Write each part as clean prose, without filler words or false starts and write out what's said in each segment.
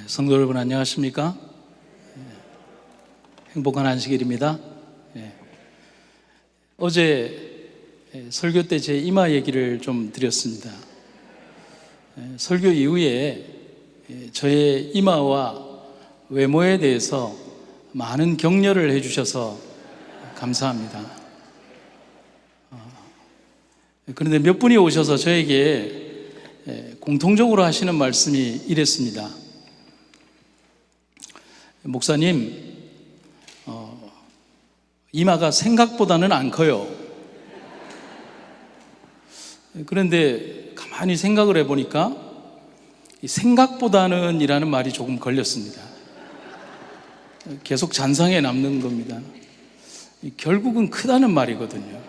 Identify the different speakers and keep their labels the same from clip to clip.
Speaker 1: 성도 여러분 안녕하십니까? 행복한 안식일입니다. 어제 설교 때 제 이마 얘기를 좀 드렸습니다. 설교 이후에 저의 이마와 외모에 대해서 많은 격려를 해주셔서 감사합니다. 그런데 몇 분이 오셔서 저에게 공통적으로 하시는 말씀이 이랬습니다. 목사님, 이마가 생각보다는 안 커요. 그런데 가만히 생각을 해보니까 생각보다는 이라는 말이 조금 걸렸습니다. 계속 잔상에 남는 겁니다. 결국은 크다는 말이거든요.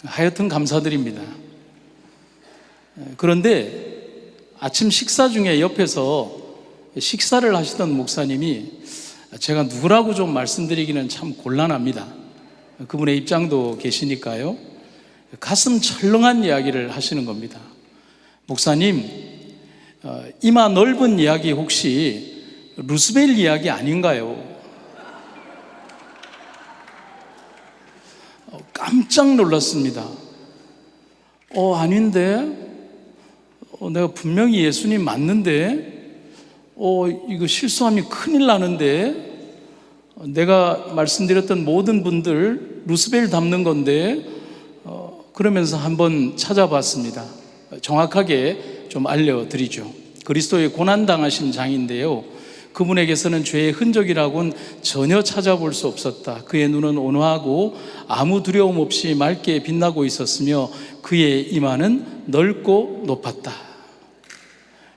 Speaker 1: 하여튼 감사드립니다. 그런데 아침 식사 중에 옆에서 식사를 하시던 목사님이, 제가 누구라고 좀 말씀드리기는 참 곤란합니다. 그분의 입장도 계시니까요. 가슴 철렁한 이야기를 하시는 겁니다. 목사님, 이마 넓은 이야기 혹시 루스벨 이야기 아닌가요? 깜짝 놀랐습니다. 아닌데? 내가 분명히 예수님 맞는데? 이거 실수하면 큰일 나는데? 내가 말씀드렸던 모든 분들 루스벨 닮는 건데? 그러면서 한번 찾아봤습니다. 정확하게 좀 알려드리죠. 그리스도의 고난당하신 장인데요, 그분에게서는 죄의 흔적이라고는 전혀 찾아볼 수 없었다. 그의 눈은 온화하고 아무 두려움 없이 맑게 빛나고 있었으며 그의 이마는 넓고 높았다.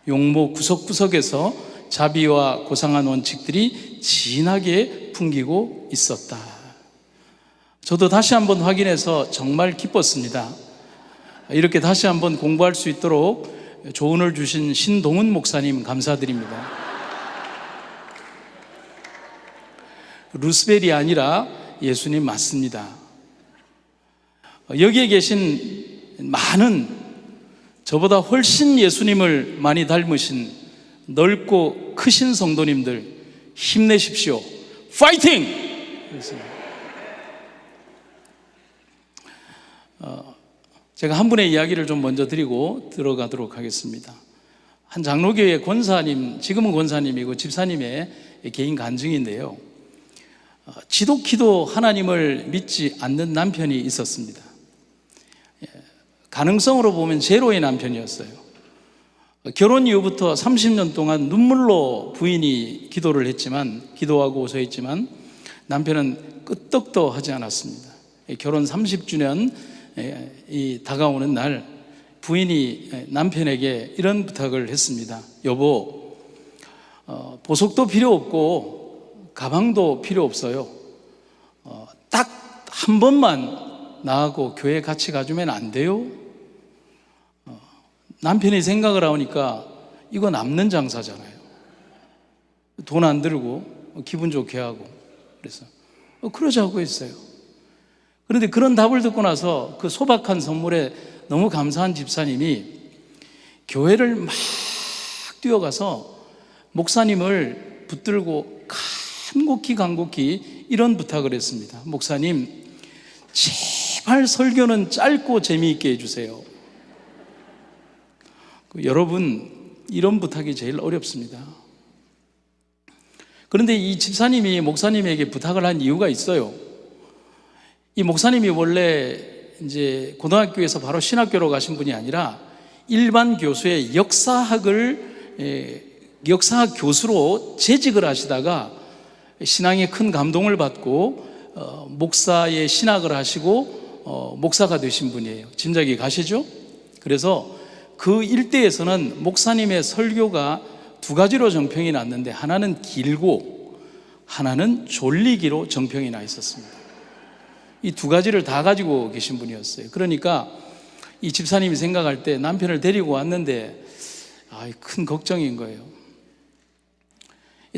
Speaker 1: 용모 구석구석에서 자비와 고상한 원칙들이 진하게 풍기고 있었다. 저도 다시 한번 확인해서 정말 기뻤습니다. 이렇게 다시 한번 공부할 수 있도록 조언을 주신 신동훈 목사님 감사드립니다. 루스벨이 아니라 예수님 맞습니다. 여기에 계신 많은, 저보다 훨씬 예수님을 많이 닮으신 넓고 크신 성도님들 힘내십시오. 파이팅! 제가 한 분의 이야기를 좀 먼저 드리고 들어가도록 하겠습니다. 한 장로교회 권사님, 지금은 권사님이고 집사님의 개인 간증인데요, 지독히도 하나님을 믿지 않는 남편이 있었습니다. 가능성으로 보면 제로의 남편이었어요. 결혼 이후부터 30년 동안 눈물로 부인이 기도하고 호소했지만 남편은 끄떡도 하지 않았습니다. 결혼 30주년 다가오는 날, 부인이 남편에게 이런 부탁을 했습니다. 여보, 보석도 필요 없고 가방도 필요 없어요. 딱 한 번만 나하고 교회 같이 가주면 안 돼요? 남편이 생각을 하니까 이거 남는 장사잖아요. 돈 안 들고 기분 좋게 하고. 그래서 그러자고 했어요. 그런데 그런 답을 듣고 나서 그 소박한 선물에 너무 감사한 집사님이 교회를 막 뛰어가서 목사님을 붙들고 간곡히 이런 부탁을 했습니다. 목사님, 제발 설교는 짧고 재미있게 해주세요. 여러분, 이런 부탁이 제일 어렵습니다. 그런데 이 집사님이 목사님에게 부탁을 한 이유가 있어요. 이 목사님이 원래 이제 고등학교에서 바로 신학교로 가신 분이 아니라 일반 교수의 역사학 교수로 재직을 하시다가 신앙에 큰 감동을 받고 목사의 신학을 하시고 목사가 되신 분이에요. 짐작이 가시죠? 그래서 그 일대에서는 목사님의 설교가 두 가지로 정평이 났는데, 하나는 길고 하나는 졸리기로 정평이 나 있었습니다. 이 두 가지를 다 가지고 계신 분이었어요. 그러니까 이 집사님이 생각할 때 남편을 데리고 왔는데 큰 걱정인 거예요.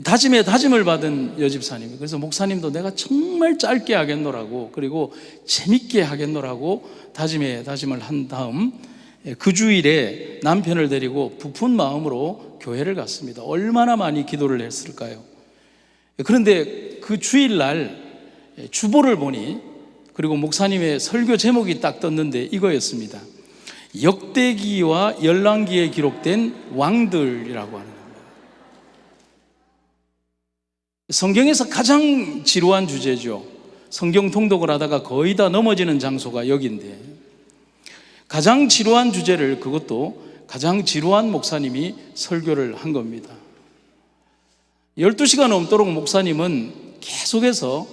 Speaker 1: 다짐을 받은 여집사님이, 그래서 목사님도 내가 정말 짧게 하겠노라고, 그리고 재밌게 하겠노라고 다짐을 한 다음 그 주일에 남편을 데리고 부푼 마음으로 교회를 갔습니다. 얼마나 많이 기도를 했을까요? 그런데 그 주일날 주보를 보니, 그리고 목사님의 설교 제목이 딱 떴는데 이거였습니다. 역대기와 열왕기에 기록된 왕들이라고 하는 겁니다. 성경에서 가장 지루한 주제죠. 성경 통독을 하다가 거의 다 넘어지는 장소가 여기인데, 가장 지루한 주제를, 그것도 가장 지루한 목사님이 설교를 한 겁니다. 12시간 넘도록 목사님은 계속해서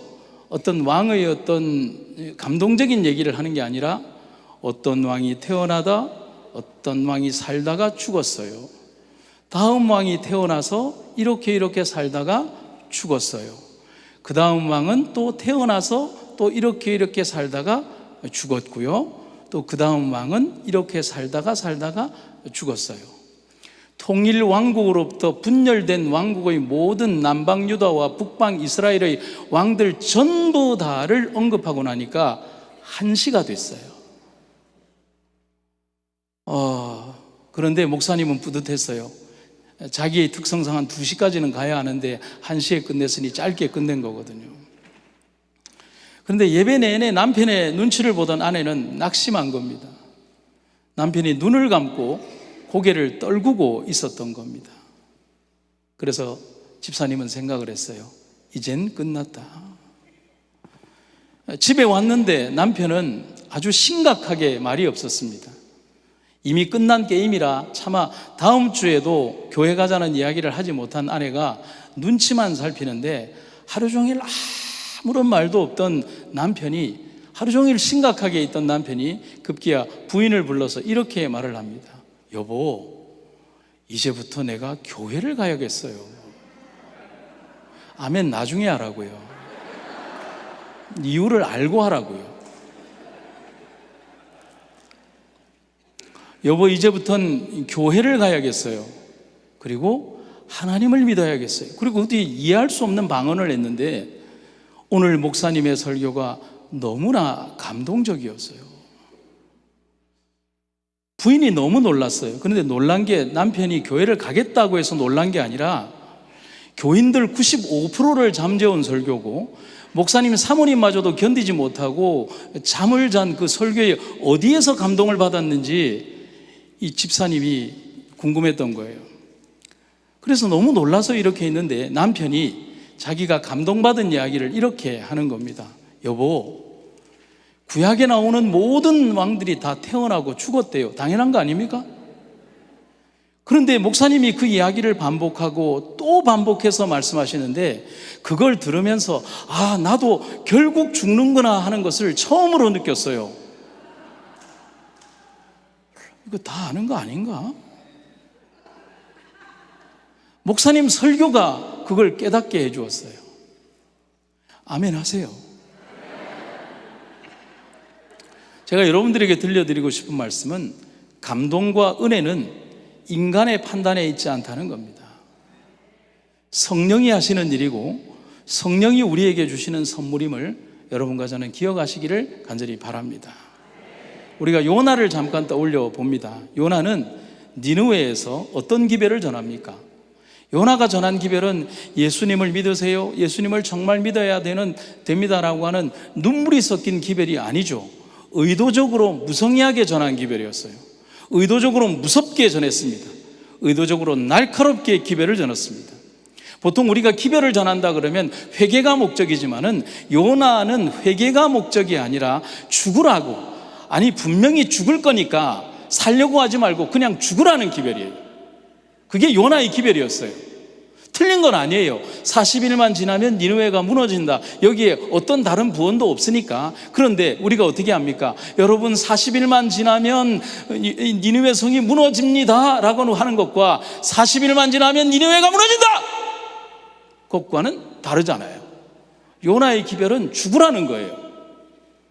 Speaker 1: 어떤 왕의 어떤 감동적인 얘기를 하는 게 아니라 어떤 왕이 태어나다 어떤 왕이 살다가 죽었어요. 다음 왕이 태어나서 이렇게 살다가 죽었어요. 그 다음 왕은 또 태어나서 또 이렇게 살다가 죽었고요. 또 그 다음 왕은 이렇게 살다가 죽었어요. 통일 왕국으로부터 분열된 왕국의 모든 남방 유다와 북방 이스라엘의 왕들 전부 다를 언급하고 나니까 1시가 됐어요. 그런데 목사님은 뿌듯했어요. 자기의 특성상 한 2시까지는 가야 하는데 1시에 끝냈으니 짧게 끝낸 거거든요. 그런데 예배 내내 남편의 눈치를 보던 아내는 낙심한 겁니다. 남편이 눈을 감고 고개를 떨구고 있었던 겁니다. 그래서 집사님은 생각을 했어요. 이젠 끝났다. 집에 왔는데 남편은 아주 심각하게 말이 없었습니다. 이미 끝난 게임이라 차마 다음 주에도 교회 가자는 이야기를 하지 못한 아내가 눈치만 살피는데, 하루 종일 아무런 말도 없던 남편이, 하루 종일 심각하게 있던 남편이 급기야 부인을 불러서 이렇게 말을 합니다. 여보, 이제부터 내가 교회를 가야겠어요. 아멘 나중에 하라고요. 이유를 알고 하라고요. 여보, 이제부터는 교회를 가야겠어요. 그리고 하나님을 믿어야겠어요. 그리고 어디 이해할 수 없는 방언을 했는데, 오늘 목사님의 설교가 너무나 감동적이었어요. 부인이 너무 놀랐어요. 그런데 놀란 게 남편이 교회를 가겠다고 해서 놀란 게 아니라, 교인들 95%를 잠재운 설교고 목사님 사모님마저도 견디지 못하고 잠을 잔 그 설교에 어디에서 감동을 받았는지 이 집사님이 궁금했던 거예요. 그래서 너무 놀라서 이렇게 했는데, 남편이 자기가 감동받은 이야기를 이렇게 하는 겁니다. 여보, 구약에 나오는 모든 왕들이 다 태어나고 죽었대요. 당연한 거 아닙니까? 그런데 목사님이 그 이야기를 반복하고 또 반복해서 말씀하시는데, 그걸 들으면서 나도 결국 죽는구나 하는 것을 처음으로 느꼈어요. 이거 다 아는 거 아닌가? 목사님 설교가 그걸 깨닫게 해주었어요. 아멘 하세요. 제가 여러분들에게 들려드리고 싶은 말씀은, 감동과 은혜는 인간의 판단에 있지 않다는 겁니다. 성령이 하시는 일이고 성령이 우리에게 주시는 선물임을 여러분과 저는 기억하시기를 간절히 바랍니다. 우리가 요나를 잠깐 떠올려 봅니다. 요나는 니느웨에서 어떤 기별을 전합니까? 요나가 전한 기별은 예수님을 믿으세요, 예수님을 정말 믿어야 됩니다라고 하는 눈물이 섞인 기별이 아니죠. 의도적으로 무성의하게 전한 기별이었어요. 의도적으로 무섭게 전했습니다. 의도적으로 날카롭게 기별을 전했습니다. 보통 우리가 기별을 전한다 그러면 회개가 목적이지만은, 요나는 회개가 목적이 아니라 죽으라고, 아니 분명히 죽을 거니까 살려고 하지 말고 그냥 죽으라는 기별이에요. 그게 요나의 기별이었어요. 틀린 건 아니에요. 40일만 지나면 니느웨가 무너진다. 여기에 어떤 다른 부언도 없으니까. 그런데 우리가 어떻게 합니까? 여러분, 40일만 지나면 니느웨 성이 무너집니다 라고 하는 것과 40일만 지나면 니느웨가 무너진다, 그것과는 다르잖아요. 요나의 기별은 죽으라는 거예요.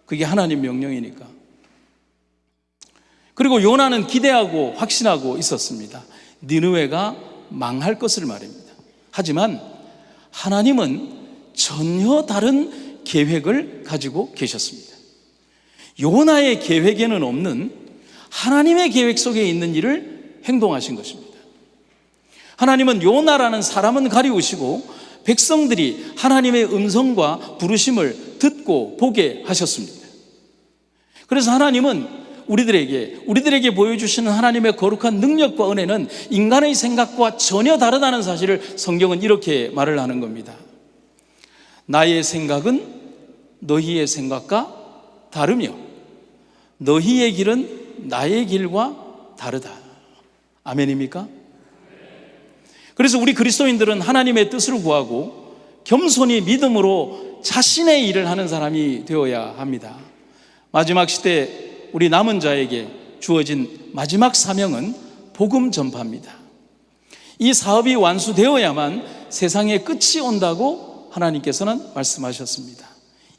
Speaker 1: 그게 하나님 명령이니까. 그리고 요나는 기대하고 확신하고 있었습니다. 니느웨가 망할 것을 말입니다. 하지만 하나님은 전혀 다른 계획을 가지고 계셨습니다. 요나의 계획에는 없는 하나님의 계획 속에 있는 일을 행동하신 것입니다. 하나님은 요나라는 사람은 가리우시고 백성들이 하나님의 음성과 부르심을 듣고 보게 하셨습니다. 그래서 하나님은 우리들에게 보여주시는 하나님의 거룩한 능력과 은혜는 인간의 생각과 전혀 다르다는 사실을 성경은 이렇게 말을 하는 겁니다. 나의 생각은 너희의 생각과 다르며 너희의 길은 나의 길과 다르다. 아멘입니까? 그래서 우리 그리스도인들은 하나님의 뜻을 구하고 겸손히 믿음으로 자신의 일을 하는 사람이 되어야 합니다. 마지막 시대 우리 남은 자에게 주어진 마지막 사명은 복음 전파입니다. 이 사업이 완수되어야만 세상의 끝이 온다고 하나님께서는 말씀하셨습니다.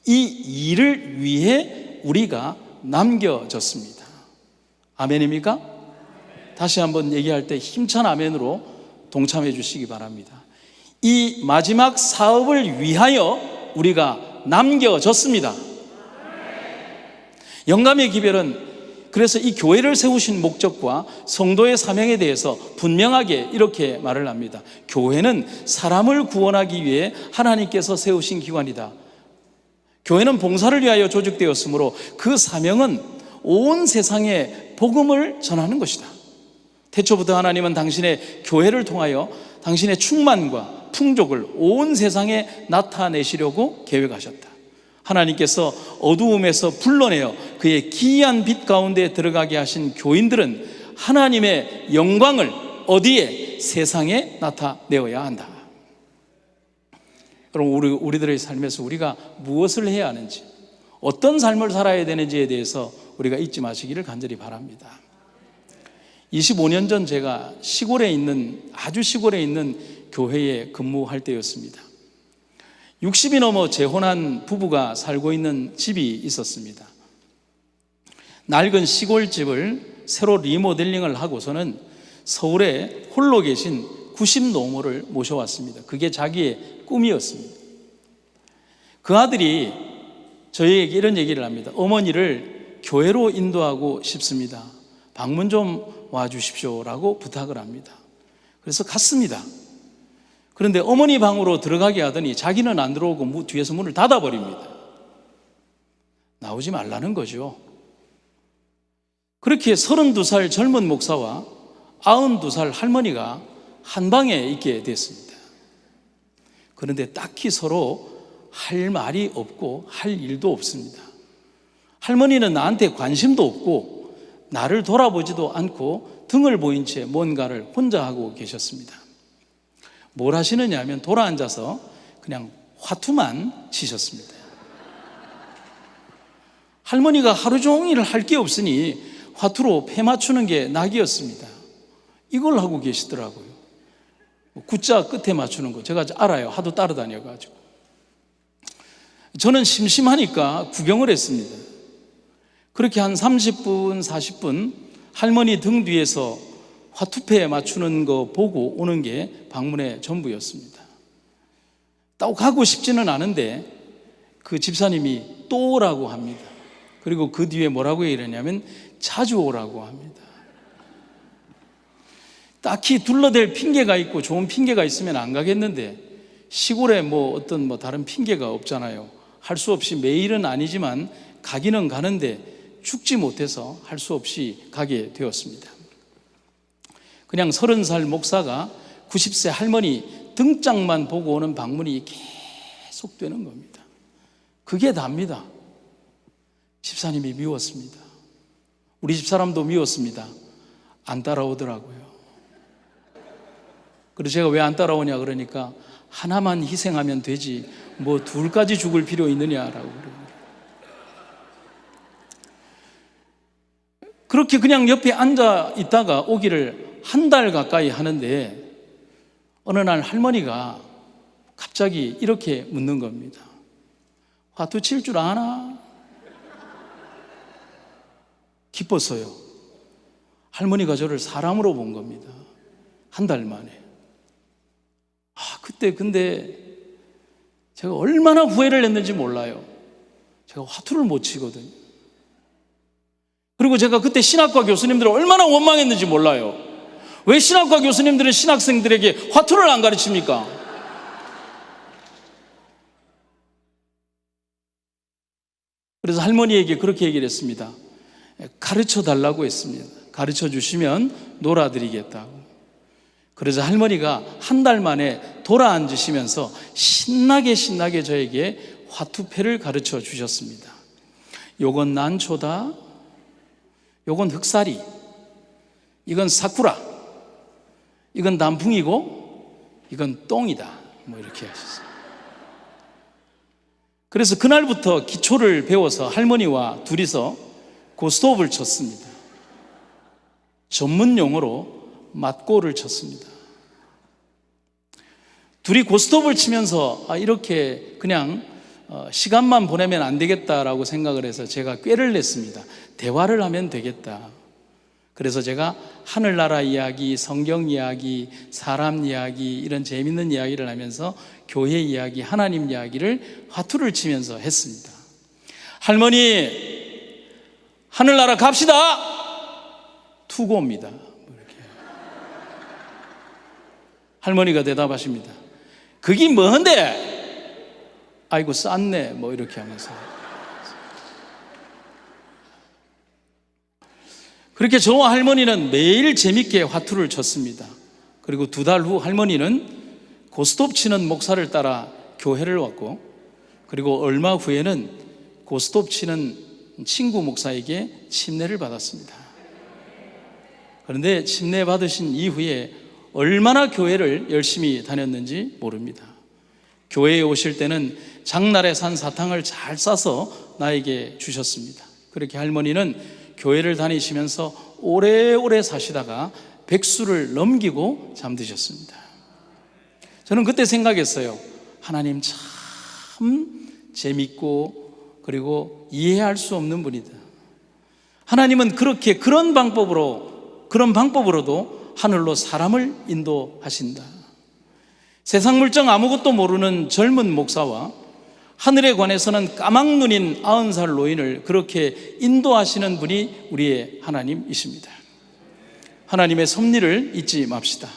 Speaker 1: 이 일을 위해 우리가 남겨졌습니다. 아멘입니까? 다시 한번 얘기할 때 힘찬 아멘으로 동참해 주시기 바랍니다. 이 마지막 사업을 위하여 우리가 남겨졌습니다. 영감의 기별은 그래서 이 교회를 세우신 목적과 성도의 사명에 대해서 분명하게 이렇게 말을 합니다. 교회는 사람을 구원하기 위해 하나님께서 세우신 기관이다. 교회는 봉사를 위하여 조직되었으므로 그 사명은 온 세상에 복음을 전하는 것이다. 태초부터 하나님은 당신의 교회를 통하여 당신의 충만과 풍족을 온 세상에 나타내시려고 계획하셨다. 하나님께서 어두움에서 불러내어 그의 기이한 빛 가운데 들어가게 하신 교인들은 하나님의 영광을 어디에? 세상에 나타내어야 한다. 여러분, 우리들의 삶에서 우리가 무엇을 해야 하는지, 어떤 삶을 살아야 되는지에 대해서 우리가 잊지 마시기를 간절히 바랍니다. 25년 전 제가 아주 시골에 있는 교회에 근무할 때였습니다. 60이 넘어 재혼한 부부가 살고 있는 집이 있었습니다. 낡은 시골집을 새로 리모델링을 하고서는 서울에 홀로 계신 90노모를 모셔왔습니다. 그게 자기의 꿈이었습니다. 그 아들이 저희에게 이런 얘기를 합니다. 어머니를 교회로 인도하고 싶습니다. 방문 좀 와주십시오라고 부탁을 합니다. 그래서 갔습니다. 그런데 어머니 방으로 들어가게 하더니 자기는 안 들어오고 뒤에서 문을 닫아버립니다. 나오지 말라는 거죠. 그렇게 32살 젊은 목사와 92살 할머니가 한 방에 있게 됐습니다. 그런데 딱히 서로 할 말이 없고 할 일도 없습니다. 할머니는 나한테 관심도 없고 나를 돌아보지도 않고 등을 보인 채 뭔가를 혼자 하고 계셨습니다. 뭘 하시느냐 하면 돌아앉아서 그냥 화투만 치셨습니다. 할머니가 하루 종일 할 게 없으니 화투로 패 맞추는 게 낙이었습니다. 이걸 하고 계시더라고요. 구자 끝에 맞추는 거 제가 알아요. 하도 따라다녀가지고. 저는 심심하니까 구경을 했습니다. 그렇게 한 30분, 40분 할머니 등 뒤에서 화투패 맞추는 거 보고 오는 게 방문의 전부였습니다. 또 가고 싶지는 않은데 그 집사님이 또 오라고 합니다. 그리고 그 뒤에 뭐라고 이러냐면 자주 오라고 합니다. 딱히 둘러댈 핑계가 있고 좋은 핑계가 있으면 안 가겠는데 시골에 어떤 다른 핑계가 없잖아요. 할 수 없이 매일은 아니지만 가기는 가는데 죽지 못해서 할 수 없이 가게 되었습니다. 그냥 30살 목사가 90세 할머니 등짝만 보고 오는 방문이 계속되는 겁니다. 그게 답니다. 집사님이 미웠습니다. 우리 집사람도 미웠습니다. 안 따라오더라고요. 그래서 제가 왜 안 따라오냐 그러니까 하나만 희생하면 되지 둘까지 죽을 필요 있느냐라고 그래요. 그렇게 그냥 옆에 앉아 있다가 오기를 한 달 가까이 하는데 어느 날 할머니가 갑자기 이렇게 묻는 겁니다. 화투 칠 줄 아나? 기뻤어요. 할머니가 저를 사람으로 본 겁니다. 한 달 만에. 그때 근데 제가 얼마나 후회를 했는지 몰라요. 제가 화투를 못 치거든요. 그리고 제가 그때 신학과 교수님들을 얼마나 원망했는지 몰라요. 왜 신학과 교수님들은 신학생들에게 화투를 안 가르칩니까? 그래서 할머니에게 그렇게 얘기를 했습니다. 가르쳐 달라고 했습니다. 가르쳐 주시면 놀아드리겠다고. 그래서 할머니가 한 달 만에 돌아앉으시면서 신나게 저에게 화투패를 가르쳐 주셨습니다. 요건 난초다, 요건 흑사리, 이건 사쿠라, 이건 단풍이고 이건 똥이다, 뭐 이렇게 하셨어요. 그래서 그날부터 기초를 배워서 할머니와 둘이서 고스톱을 쳤습니다. 전문 용어로 맞고를 쳤습니다. 둘이 고스톱을 치면서 이렇게 그냥 시간만 보내면 안 되겠다라고 생각을 해서 제가 꾀를 냈습니다. 대화를 하면 되겠다. 그래서 제가 하늘나라 이야기, 성경 이야기, 사람 이야기, 이런 재밌는 이야기를 하면서 교회 이야기, 하나님 이야기를 화투를 치면서 했습니다. 할머니, 하늘나라 갑시다! 투고입니다. 이렇게. 할머니가 대답하십니다. 그게 뭔데? 아이고 쌌네, 뭐 이렇게 하면서. 그렇게 저와 할머니는 매일 재밌게 화투를 쳤습니다. 그리고 2달 후 할머니는 고스톱 치는 목사를 따라 교회를 왔고, 그리고 얼마 후에는 고스톱 치는 친구 목사에게 침례를 받았습니다. 그런데 침례 받으신 이후에 얼마나 교회를 열심히 다녔는지 모릅니다. 교회에 오실 때는 장날에 산 사탕을 잘 싸서 나에게 주셨습니다. 그렇게 할머니는 교회를 다니시면서 오래오래 사시다가 100수를 넘기고 잠드셨습니다. 저는 그때 생각했어요. 하나님 참 재밌고 그리고 이해할 수 없는 분이다. 하나님은 그렇게 그런 방법으로도 하늘로 사람을 인도하신다. 세상 물정 아무것도 모르는 젊은 목사와 하늘에 관해서는 까막눈인 90살 노인을 그렇게 인도하시는 분이 우리의 하나님이십니다. 하나님의 섭리를 잊지 맙시다.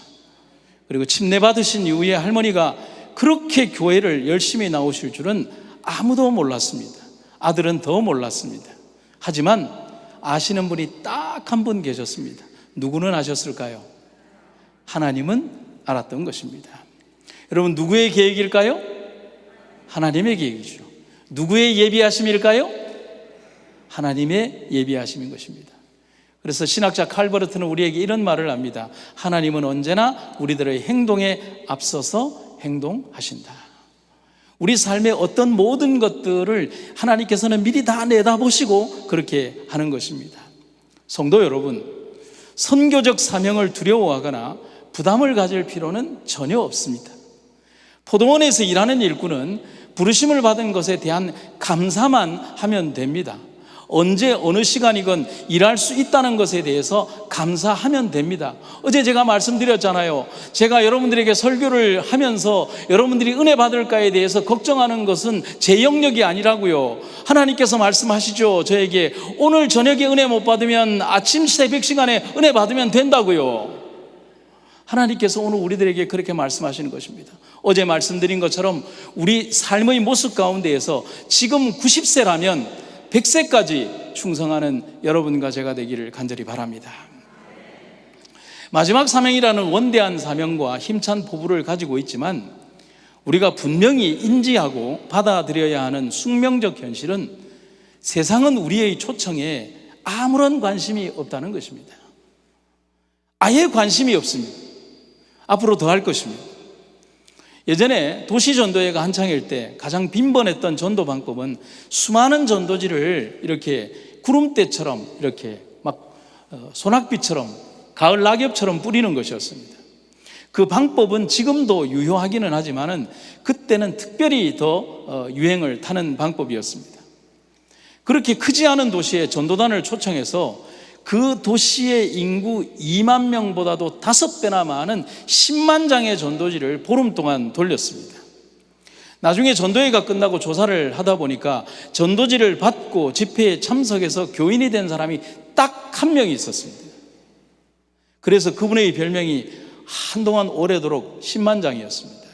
Speaker 1: 그리고 침례 받으신 이후에 할머니가 그렇게 교회를 열심히 나오실 줄은 아무도 몰랐습니다. 아들은 더 몰랐습니다. 하지만 아시는 분이 딱 한 분 계셨습니다. 누구는 아셨을까요? 하나님은 알았던 것입니다. 여러분, 누구의 계획일까요? 하나님의 계획이죠. 누구의 예비하심일까요? 하나님의 예비하심인 것입니다. 그래서 신학자 칼버르트는 우리에게 이런 말을 합니다. 하나님은 언제나 우리들의 행동에 앞서서 행동하신다. 우리 삶의 어떤 모든 것들을 하나님께서는 미리 다 내다보시고 그렇게 하는 것입니다. 성도 여러분, 선교적 사명을 두려워하거나 부담을 가질 필요는 전혀 없습니다. 포도원에서 일하는 일꾼은 부르심을 받은 것에 대한 감사만 하면 됩니다. 언제 어느 시간이건 일할 수 있다는 것에 대해서 감사하면 됩니다. 어제 제가 말씀드렸잖아요. 제가 여러분들에게 설교를 하면서 여러분들이 은혜 받을까에 대해서 걱정하는 것은 제 영역이 아니라고요. 하나님께서 말씀하시죠. 저에게 오늘 저녁에 은혜 못 받으면 아침 새벽 시간에 은혜 받으면 된다고요. 하나님께서 오늘 우리들에게 그렇게 말씀하시는 것입니다. 어제 말씀드린 것처럼 우리 삶의 모습 가운데에서 지금 90세라면 100세까지 충성하는 여러분과 제가 되기를 간절히 바랍니다. 마지막 사명이라는 원대한 사명과 힘찬 포부를 가지고 있지만 우리가 분명히 인지하고 받아들여야 하는 숙명적 현실은 세상은 우리의 초청에 아무런 관심이 없다는 것입니다. 아예 관심이 없습니다. 앞으로 더 할 것입니다. 예전에 도시전도회가 한창일 때 가장 빈번했던 전도 방법은 수많은 전도지를 이렇게 구름대처럼 이렇게 막 소낙비처럼 가을 낙엽처럼 뿌리는 것이었습니다. 그 방법은 지금도 유효하기는 하지만은 그때는 특별히 더 유행을 타는 방법이었습니다. 그렇게 크지 않은 도시에 전도단을 초청해서 그 도시의 인구 2만 명보다도 5배나 많은 10만 장의 전도지를 보름 동안 돌렸습니다. 나중에 전도회가 끝나고 조사를 하다 보니까 전도지를 받고 집회에 참석해서 교인이 된 사람이 딱 한 명이 있었습니다. 그래서 그분의 별명이 한동안 오래도록 10만장이었습니다.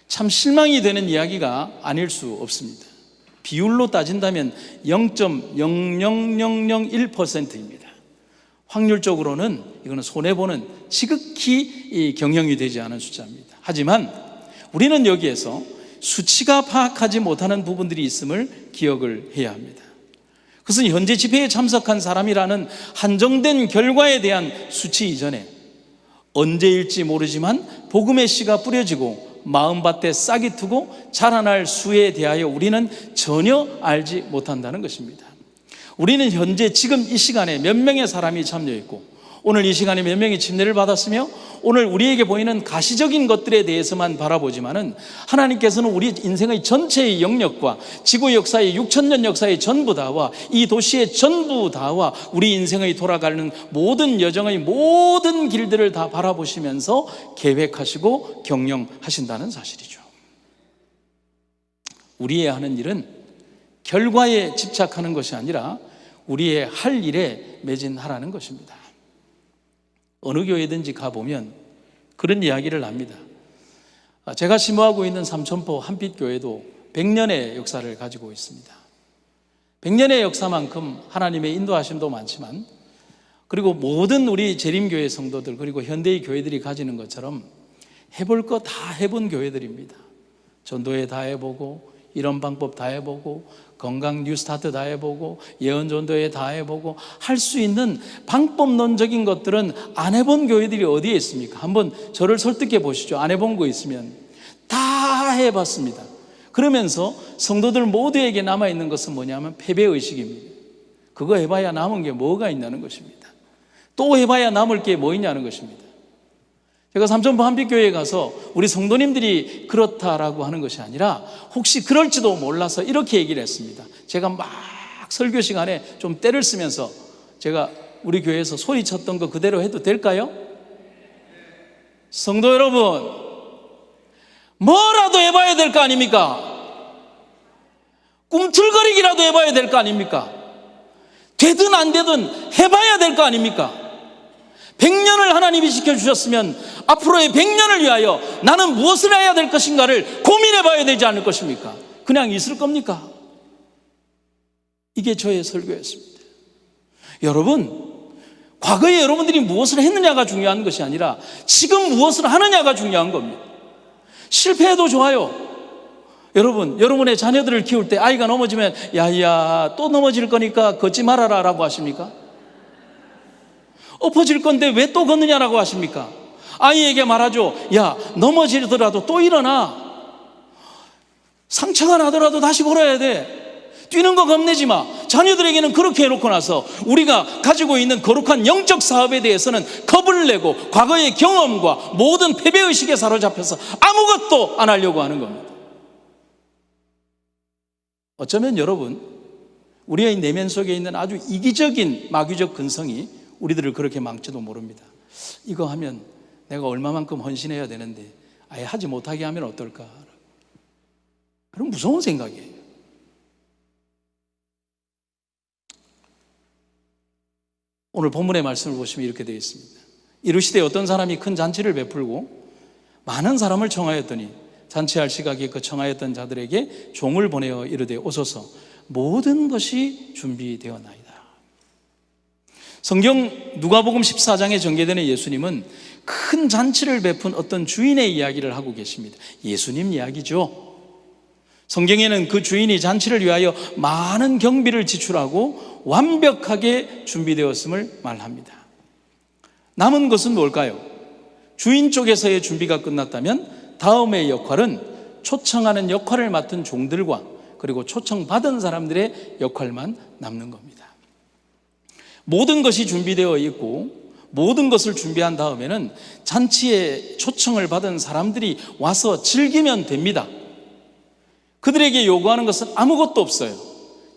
Speaker 1: 참 실망이 되는 이야기가 아닐 수 없습니다. 비율로 따진다면 0.00001%입니다. 확률적으로는 이거는 손해보는 지극히 경영이 되지 않은 숫자입니다. 하지만 우리는 여기에서 수치가 파악하지 못하는 부분들이 있음을 기억을 해야 합니다. 그것은 현재 집회에 참석한 사람이라는 한정된 결과에 대한 수치 이전에 언제일지 모르지만 복음의 씨가 뿌려지고 마음밭에 싹이 트고 자라날 수에 대하여 우리는 전혀 알지 못한다는 것입니다. 우리는 현재 지금 이 시간에 몇 명의 사람이 참여했고 오늘 이 시간에 몇 명이 침례를 받았으며 오늘 우리에게 보이는 가시적인 것들에 대해서만 바라보지만은 하나님께서는 우리 인생의 전체의 영역과 지구 역사의 6,000년 역사의 전부 다와 이 도시의 전부 다와 우리 인생의 돌아가는 모든 여정의 모든 길들을 다 바라보시면서 계획하시고 경영하신다는 사실이죠. 우리의 하는 일은 결과에 집착하는 것이 아니라 우리의 할 일에 매진하라는 것입니다. 어느 교회든지 가보면 그런 이야기를 합니다. 제가 심호하고 있는 삼천포 한빛교회도 100년의 역사를 가지고 있습니다. 100년의 역사만큼 하나님의 인도하심도 많지만 그리고 모든 우리 재림교회 성도들 그리고 현대의 교회들이 가지는 것처럼 해볼 거 다 해본 교회들입니다. 전도회 다 해보고 이런 방법 다 해보고 건강 뉴스타트 다 해보고 예언전도회 다 해보고 할 수 있는 방법론적인 것들은 안 해본 교회들이 어디에 있습니까? 한번 저를 설득해 보시죠. 안 해본 거 있으면 다 해봤습니다. 그러면서 성도들 모두에게 남아있는 것은 뭐냐면 패배의식입니다. 그거 해봐야 남은 게 뭐가 있냐는 것입니다. 또 해봐야 남을 게 뭐 있냐는 것입니다. 제가 삼천포 한빛교회에 가서 우리 성도님들이 그렇다라고 하는 것이 아니라 혹시 그럴지도 몰라서 이렇게 얘기를 했습니다. 제가 막 설교 시간에 좀 때를 쓰면서 제가 우리 교회에서 소리쳤던 거 그대로 해도 될까요? 성도 여러분, 뭐라도 해봐야 될 거 아닙니까? 꿈틀거리기라도 해봐야 될 거 아닙니까? 되든 안 되든 해봐야 될 거 아닙니까? 100년을 하나님이 지켜주셨으면 앞으로의 100년을 위하여 나는 무엇을 해야 될 것인가를 고민해 봐야 되지 않을 것입니까? 그냥 있을 겁니까? 이게 저의 설교였습니다. 여러분, 과거에 여러분들이 무엇을 했느냐가 중요한 것이 아니라 지금 무엇을 하느냐가 중요한 겁니다. 실패해도 좋아요. 여러분, 여러분의 자녀들을 키울 때 아이가 넘어지면 야야 또 넘어질 거니까 걷지 말아라 라고 하십니까? 엎어질 건데 왜 또 걷느냐라고 하십니까? 아이에게 말하죠. 야, 넘어지더라도 또 일어나. 상처가 나더라도 다시 걸어야 돼. 뛰는 거 겁내지 마. 자녀들에게는 그렇게 해놓고 나서 우리가 가지고 있는 거룩한 영적 사업에 대해서는 겁을 내고 과거의 경험과 모든 패배의식에 사로잡혀서 아무것도 안 하려고 하는 겁니다. 어쩌면 여러분, 우리의 내면 속에 있는 아주 이기적인 마귀적 근성이 우리들을 그렇게 망치도 모릅니다. 이거 하면 내가 얼마만큼 헌신해야 되는데 아예 하지 못하게 하면 어떨까? 그런 무서운 생각이에요. 오늘 본문의 말씀을 보시면 이렇게 되어 있습니다. 이르시되 어떤 사람이 큰 잔치를 베풀고 많은 사람을 청하였더니 잔치할 시각에 그 청하였던 자들에게 종을 보내어 이르되 오소서 모든 것이 준비되었나이다. 성경 누가복음 14장에 전개되는 예수님은 큰 잔치를 베푼 어떤 주인의 이야기를 하고 계십니다. 예수님 이야기죠. 성경에는 그 주인이 잔치를 위하여 많은 경비를 지출하고 완벽하게 준비되었음을 말합니다. 남은 것은 뭘까요? 주인 쪽에서의 준비가 끝났다면 다음의 역할은 초청하는 역할을 맡은 종들과 그리고 초청받은 사람들의 역할만 남는 겁니다. 모든 것이 준비되어 있고 모든 것을 준비한 다음에는 잔치에 초청을 받은 사람들이 와서 즐기면 됩니다. 그들에게 요구하는 것은 아무것도 없어요.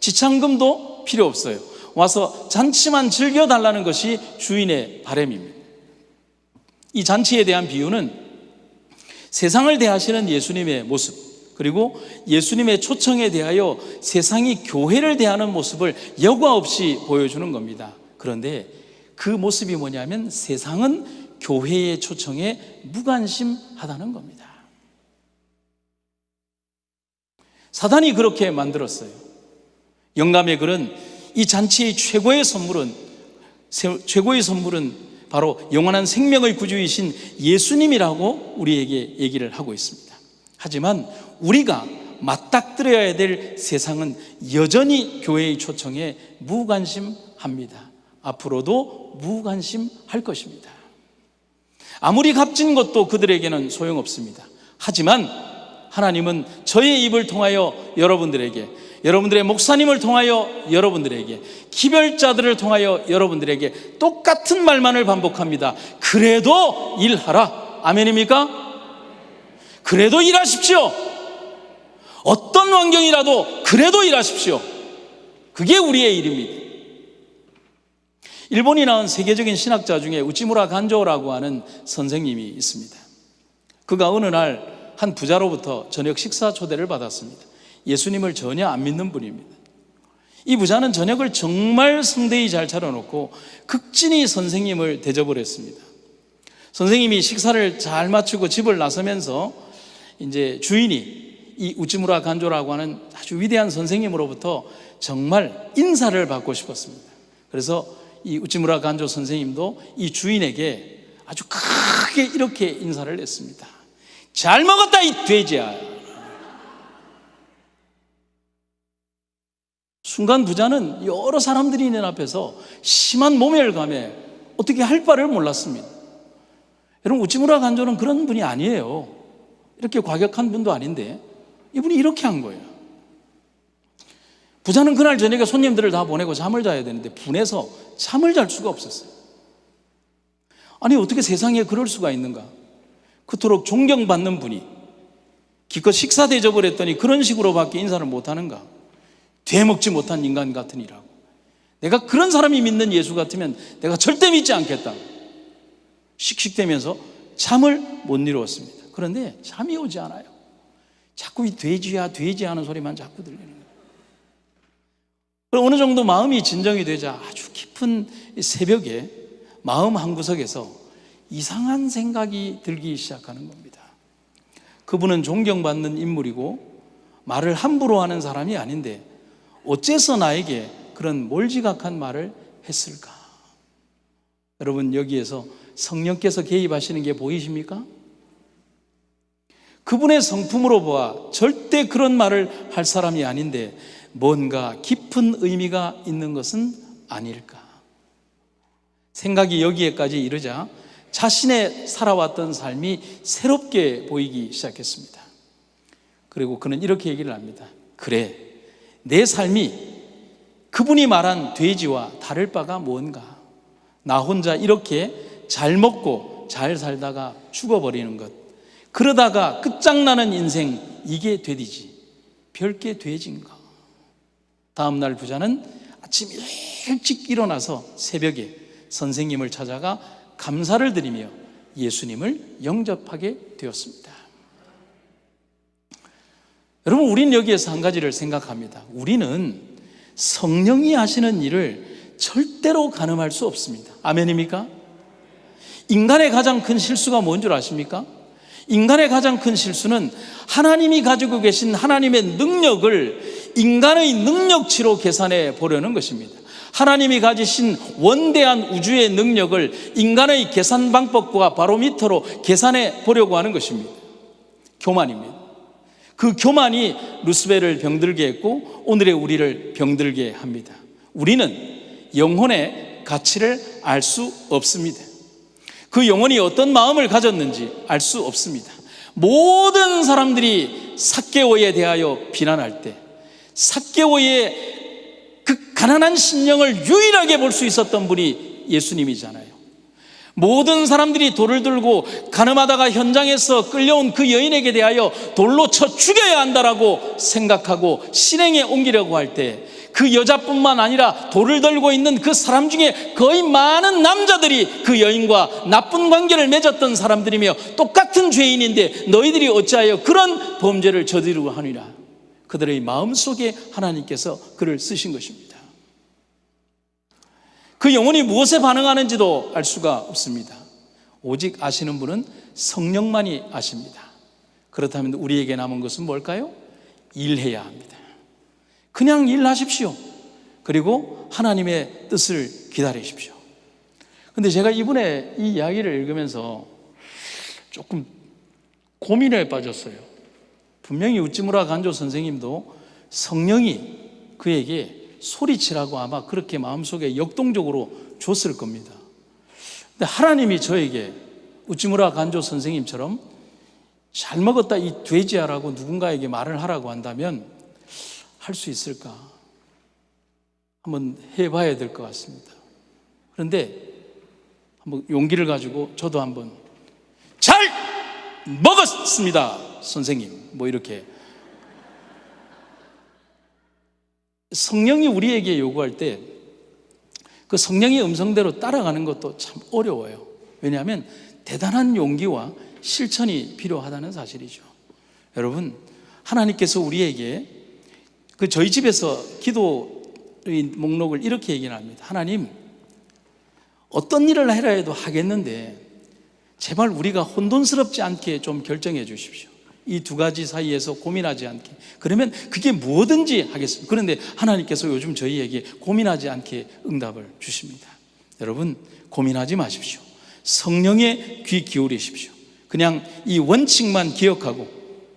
Speaker 1: 지참금도 필요 없어요. 와서 잔치만 즐겨달라는 것이 주인의 바람입니다. 이 잔치에 대한 비유는 세상을 대하시는 예수님의 모습, 그리고 예수님의 초청에 대하여 세상이 교회를 대하는 모습을 여과 없이 보여주는 겁니다. 그런데 그 모습이 뭐냐면 세상은 교회의 초청에 무관심하다는 겁니다. 사단이 그렇게 만들었어요. 영감의 글은 이 잔치의 최고의 선물은 바로 영원한 생명의 구주이신 예수님이라고 우리에게 얘기를 하고 있습니다. 하지만 우리가 맞닥뜨려야 될 세상은 여전히 교회의 초청에 무관심합니다. 앞으로도 무관심할 것입니다. 아무리 값진 것도 그들에게는 소용없습니다. 하지만 하나님은 저의 입을 통하여 여러분들에게, 여러분들의 목사님을 통하여 여러분들에게, 기별자들을 통하여 여러분들에게 똑같은 말만을 반복합니다. 그래도 일하라. 아멘입니까? 그래도 일하십시오. 어떤 환경이라도 그래도 일하십시오. 그게 우리의 일입니다. 일본이 낳은 세계적인 신학자 중에 우치무라 간조라고 하는 선생님이 있습니다. 그가 어느 날 한 부자로부터 저녁 식사 초대를 받았습니다. 예수님을 전혀 안 믿는 분입니다. 이 부자는 저녁을 정말 성대히 잘 차려놓고 극진히 선생님을 대접을 했습니다. 선생님이 식사를 잘 마치고 집을 나서면서 이제 주인이 이 우치무라 간조라고 하는 아주 위대한 선생님으로부터 정말 인사를 받고 싶었습니다. 그래서 이 우치무라 간조 선생님도 이 주인에게 아주 크게 이렇게 인사를 했습니다. 잘 먹었다 이 돼지야. 순간 부자는 여러 사람들이 있는 앞에서 심한 모멸감에 어떻게 할 바를 몰랐습니다. 여러분, 우치무라 간조는 그런 분이 아니에요. 이렇게 과격한 분도 아닌데 이분이 이렇게 한 거예요. 부자는 그날 저녁에 손님들을 다 보내고 잠을 자야 되는데 분해서 잠을 잘 수가 없었어요. 아니, 어떻게 세상에 그럴 수가 있는가? 그토록 존경받는 분이 기껏 식사 대접을 했더니 그런 식으로밖에 인사를 못하는가? 되먹지 못한 인간 같으니라고. 내가 그런 사람이 믿는 예수 같으면 내가 절대 믿지 않겠다. 씩씩대면서 잠을 못 이루었습니다. 그런데 잠이 오지 않아요. 자꾸 이 돼지야 돼지 하는 소리만 자꾸 들리는 거예요. 어느 정도 마음이 진정이 되자 아주 깊은 새벽에 마음 한구석에서 이상한 생각이 들기 시작하는 겁니다. 그분은 존경받는 인물이고 말을 함부로 하는 사람이 아닌데 어째서 나에게 그런 몰지각한 말을 했을까? 여러분, 여기에서 성령께서 개입하시는 게 보이십니까? 그분의 성품으로 보아 절대 그런 말을 할 사람이 아닌데 뭔가 깊은 의미가 있는 것은 아닐까? 생각이 여기에까지 이르자 자신의 살아왔던 삶이 새롭게 보이기 시작했습니다. 그리고 그는 이렇게 얘기를 합니다. 그래, 내 삶이 그분이 말한 돼지와 다를 바가 뭔가? 나 혼자 이렇게 잘 먹고 잘 살다가 죽어버리는 것, 그러다가 끝장나는 인생, 이게 되디지 별게 돼지인가? 다음 날 부자는 아침 일찍 일어나서 새벽에 선생님을 찾아가 감사를 드리며 예수님을 영접하게 되었습니다. 여러분, 우리는 여기에서 한 가지를 생각합니다. 우리는 성령이 하시는 일을 절대로 가늠할 수 없습니다. 아멘입니까? 인간의 가장 큰 실수가 뭔 줄 아십니까? 인간의 가장 큰 실수는 하나님이 가지고 계신 하나님의 능력을 인간의 능력치로 계산해 보려는 것입니다. 하나님이 가지신 원대한 우주의 능력을 인간의 계산 방법과 바로미터로 계산해 보려고 하는 것입니다. 교만입니다. 그 교만이 루스벨을 병들게 했고 오늘의 우리를 병들게 합니다. 우리는 영혼의 가치를 알 수 없습니다. 그 영혼이 어떤 마음을 가졌는지 알 수 없습니다. 모든 사람들이 삭개오에 대하여 비난할 때 삭개오의 그 가난한 심령을 유일하게 볼 수 있었던 분이 예수님이잖아요. 모든 사람들이 돌을 들고 가늠하다가 현장에서 끌려온 그 여인에게 대하여 돌로 쳐 죽여야 한다라고 생각하고 실행에 옮기려고 할 때 그 여자뿐만 아니라 돌을 들고 있는 그 사람 중에 거의 많은 남자들이 그 여인과 나쁜 관계를 맺었던 사람들이며 똑같은 죄인인데 너희들이 어찌하여 그런 범죄를 저지르고 하느냐. 그들의 마음속에 하나님께서 그를 쓰신 것입니다. 그 영혼이 무엇에 반응하는지도 알 수가 없습니다. 오직 아시는 분은 성령만이 아십니다. 그렇다면 우리에게 남은 것은 뭘까요? 일해야 합니다. 그냥 일하십시오. 그리고 하나님의 뜻을 기다리십시오. 그런데 제가 이번에 이 이야기를 읽으면서 조금 고민에 빠졌어요. 분명히 우찌무라 간조 선생님도 성령이 그에게 소리치라고 아마 그렇게 마음속에 역동적으로 줬을 겁니다. 근데 하나님이 저에게 우찌무라 간조 선생님처럼 잘 먹었다 이 돼지야라고 누군가에게 말을 하라고 한다면 할 수 있을까? 한번 해봐야 될 것 같습니다. 그런데 한번 용기를 가지고 저도 한번 잘 먹었습니다 선생님 뭐 이렇게. 성령이 우리에게 요구할 때 그 성령의 음성대로 따라가는 것도 참 어려워요. 왜냐하면 대단한 용기와 실천이 필요하다는 사실이죠. 여러분, 하나님께서 우리에게 저희 집에서 기도의 목록을 이렇게 얘기를 합니다. 하나님, 어떤 일을 해라 해도 하겠는데 제발 우리가 혼돈스럽지 않게 좀 결정해 주십시오. 이 두 가지 사이에서 고민하지 않게. 그러면 그게 뭐든지 하겠습니다. 그런데 하나님께서 요즘 저희에게 고민하지 않게 응답을 주십니다. 여러분, 고민하지 마십시오. 성령에 귀 기울이십시오. 그냥 이 원칙만 기억하고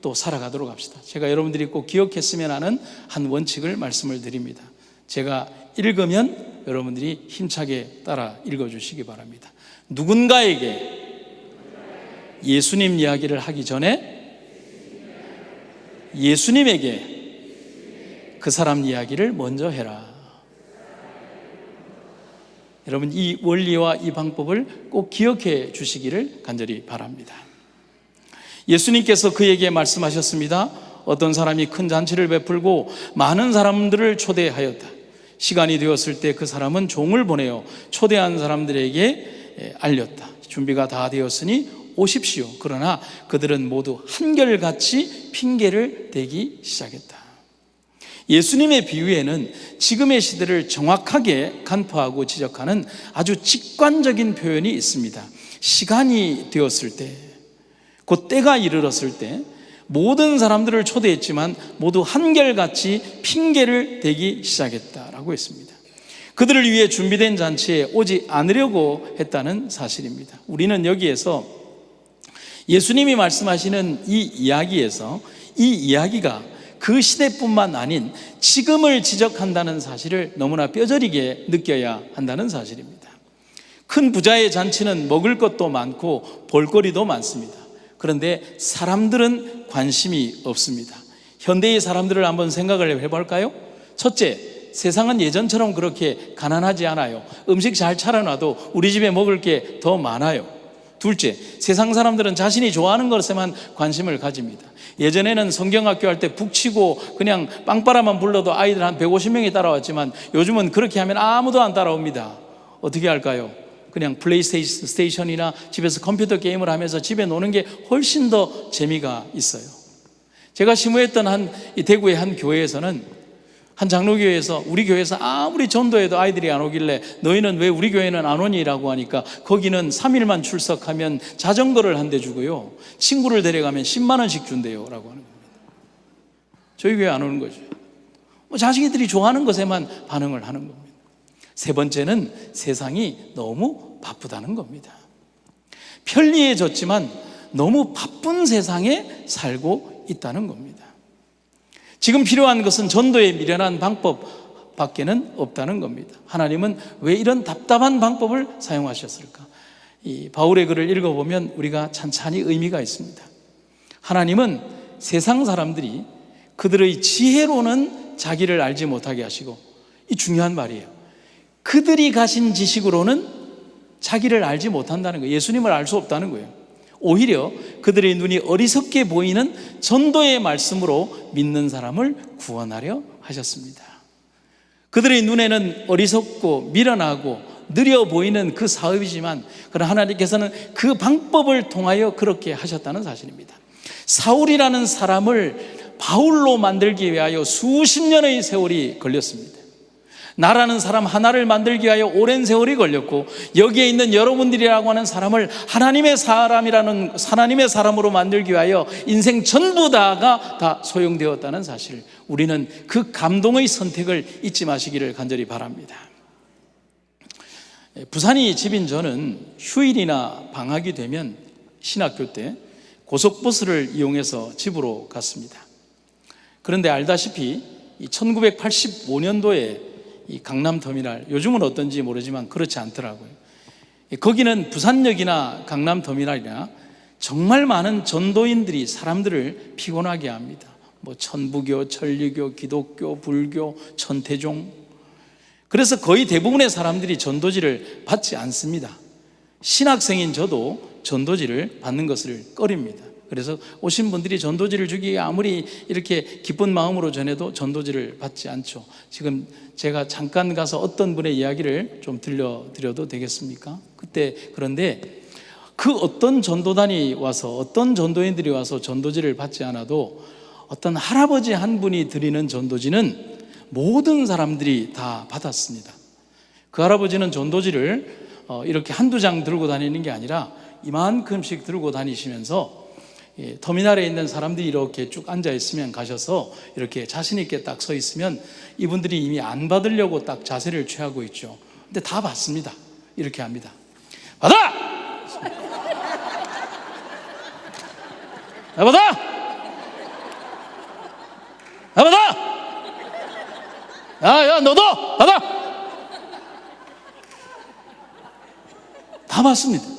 Speaker 1: 또 살아가도록 합시다. 제가 여러분들이 꼭 기억했으면 하는 한 원칙을 말씀을 드립니다. 제가 읽으면 여러분들이 힘차게 따라 읽어주시기 바랍니다. 누군가에게 예수님 이야기를 하기 전에 예수님에게 그 사람 이야기를 먼저 해라. 여러분, 이 원리와 이 방법을 꼭 기억해 주시기를 간절히 바랍니다. 예수님께서 그에게 말씀하셨습니다. 어떤 사람이 큰 잔치를 베풀고 많은 사람들을 초대하였다. 시간이 되었을 때 그 사람은 종을 보내어 초대한 사람들에게 알렸다. 준비가 다 되었으니 오십시오. 그러나 그들은 모두 한결같이 핑계를 대기 시작했다. 예수님의 비유에는 지금의 시대를 정확하게 간파하고 지적하는 아주 직관적인 표현이 있습니다. 시간이 되었을 때, 곧 때가 이르렀을 때 모든 사람들을 초대했지만 모두 한결같이 핑계를 대기 시작했다라고 했습니다. 그들을 위해 준비된 잔치에 오지 않으려고 했다는 사실입니다. 우리는 여기에서 예수님이 말씀하시는 이 이야기에서 이 이야기가 그 시대뿐만 아닌 지금을 지적한다는 사실을 너무나 뼈저리게 느껴야 한다는 사실입니다. 큰 부자의 잔치는 먹을 것도 많고 볼거리도 많습니다. 그런데 사람들은 관심이 없습니다. 현대의 사람들을 한번 생각을 해볼까요? 첫째, 세상은 예전처럼 그렇게 가난하지 않아요. 음식 잘 차려놔도 우리 집에 먹을 게 더 많아요. 둘째, 세상 사람들은 자신이 좋아하는 것에만 관심을 가집니다. 예전에는 성경학교 할 때 북치고 그냥 빵빠라만 불러도 아이들 한 150명이 따라왔지만 요즘은 그렇게 하면 아무도 안 따라옵니다. 어떻게 할까요? 그냥 플레이스테이션이나 집에서 컴퓨터 게임을 하면서 집에 노는 게 훨씬 더 재미가 있어요. 제가 심우했던 이 대구의 한 교회에서는 한 장로교회에서 우리 교회에서 아무리 전도해도 아이들이 안 오길래 너희는 왜 우리 교회는 안 오니? 라고 하니까 거기는 3일만 출석하면 자전거를 한 대 주고요, 친구를 데려가면 10만 원씩 준대요 라고 하는 겁니다. 저희 교회 안 오는 거죠. 자식들이 좋아하는 것에만 반응을 하는 겁니다. 세 번째는 세상이 너무 바쁘다는 겁니다. 편리해졌지만 너무 바쁜 세상에 살고 있다는 겁니다. 지금 필요한 것은 전도에 미련한 방법 밖에는 없다는 겁니다. 하나님은 왜 이런 답답한 방법을 사용하셨을까? 이 바울의 글을 읽어보면 우리가 찬찬히 의미가 있습니다. 하나님은 세상 사람들이 그들의 지혜로는 자기를 알지 못하게 하시고, 이 중요한 말이에요. 그들이 가진 지식으로는 자기를 알지 못한다는 거예요. 예수님을 알 수 없다는 거예요. 오히려 그들의 눈이 어리석게 보이는 전도의 말씀으로 믿는 사람을 구원하려 하셨습니다. 그들의 눈에는 어리석고 미련하고 느려 보이는 그 사업이지만, 그러나 하나님께서는 그 방법을 통하여 그렇게 하셨다는 사실입니다. 사울이라는 사람을 바울로 만들기 위하여 수십 년의 세월이 걸렸습니다. 나라는 사람 하나를 만들기 위하여 오랜 세월이 걸렸고, 여기에 있는 여러분들이라고 하는 사람을 하나님의 사람으로 만들기 위하여 인생 전부 다가 다 소용되었다는 사실, 우리는 그 감동의 선택을 잊지 마시기를 간절히 바랍니다. 부산이 집인 저는 휴일이나 방학이 되면 신학교 때 고속버스를 이용해서 집으로 갔습니다. 그런데 알다시피 1985년도에 이 강남터미널, 요즘은 어떤지 모르지만 그렇지 않더라고요. 거기는 부산역이나 강남터미널이나 정말 많은 전도인들이 사람들을 피곤하게 합니다. 천부교, 천리교, 기독교, 불교, 천태종. 그래서 거의 대부분의 사람들이 전도지를 받지 않습니다. 신학생인 저도 전도지를 받는 것을 꺼립니다. 그래서 오신 분들이 전도지를 주기에 아무리 이렇게 기쁜 마음으로 전해도 전도지를 받지 않죠. 지금 제가 잠깐 가서 어떤 분의 이야기를 좀 들려드려도 되겠습니까? 그때, 그런데 그 어떤 전도단이 와서, 어떤 전도인들이 와서 전도지를 받지 않아도 어떤 할아버지 한 분이 드리는 전도지는 모든 사람들이 다 받았습니다. 그 할아버지는 전도지를 이렇게 한두 장 들고 다니는 게 아니라 이만큼씩 들고 다니시면서 터미널에 있는 사람들이 이렇게 쭉 앉아 있으면 가셔서 이렇게 자신 있게 딱 서 있으면 이분들이 이미 안 받으려고 딱 자세를 취하고 있죠. 근데 다 받습니다. 이렇게 합니다. 받아! 받아! 받아! 야, 너도 받아! 다 받습니다.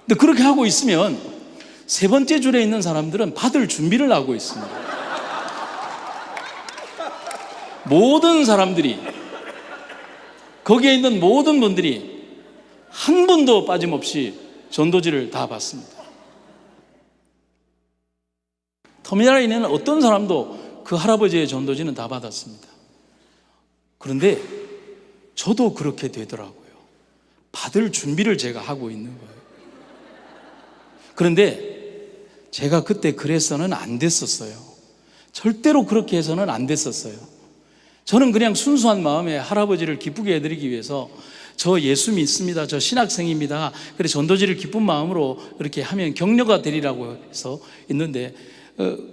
Speaker 1: 근데 그렇게 하고 있으면 세 번째 줄에 있는 사람들은 받을 준비를 하고 있습니다. 모든 사람들이, 거기에 있는 모든 분들이 한 분도 빠짐없이 전도지를 다 받습니다. 터미널에 있는 어떤 사람도 그 할아버지의 전도지는 다 받았습니다. 그런데 저도 그렇게 되더라고요. 받을 준비를 제가 하고 있는 거예요. 그런데 제가 그때 그래서는 안 됐었어요. 절대로 그렇게 해서는 안 됐었어요. 저는 그냥 순수한 마음에 할아버지를 기쁘게 해드리기 위해서 저 예수 믿습니다, 저 신학생입니다, 그래 전도지를 기쁜 마음으로 이렇게 하면 격려가 되리라고 해서 있는데,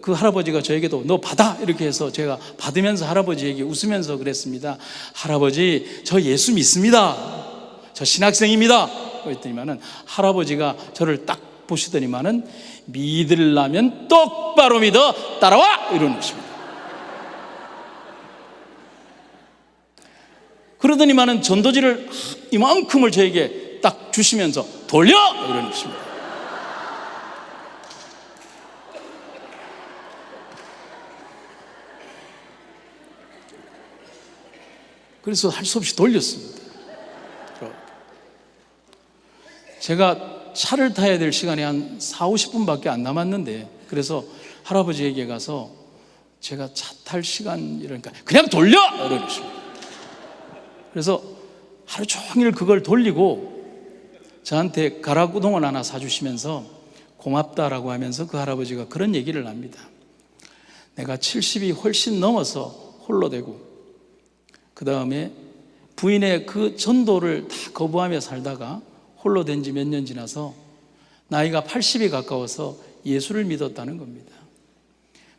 Speaker 1: 그 할아버지가 저에게도 너 받아! 이렇게 해서 제가 받으면서 할아버지에게 웃으면서 그랬습니다. 할아버지, 저 예수 믿습니다, 저 신학생입니다. 그랬더니만은 할아버지가 저를 딱 보시더니만은 믿으려면 똑바로 믿어 따라와! 이러는 것입니다. 그러더니만은 전도지를 이만큼을 저에게 딱 주시면서 돌려! 이러는 것입니다. 그래서 할 수 없이 돌렸습니다. 제가 차를 타야 될 시간이 한 40-50분밖에 안 남았는데, 그래서 할아버지에게 가서 제가 차 탈 시간 이러니까 그냥 돌려! 이러는 것입니다. 그래서 하루 종일 그걸 돌리고 저한테 가락우동을 하나 사주시면서 고맙다라고 하면서 그 할아버지가 그런 얘기를 합니다. 내가 70이 훨씬 넘어서 홀로 되고, 그 다음에 부인의 그 전도를 다 거부하며 살다가 홀로 된 지 몇 년 지나서 나이가 80이 가까워서 예수를 믿었다는 겁니다.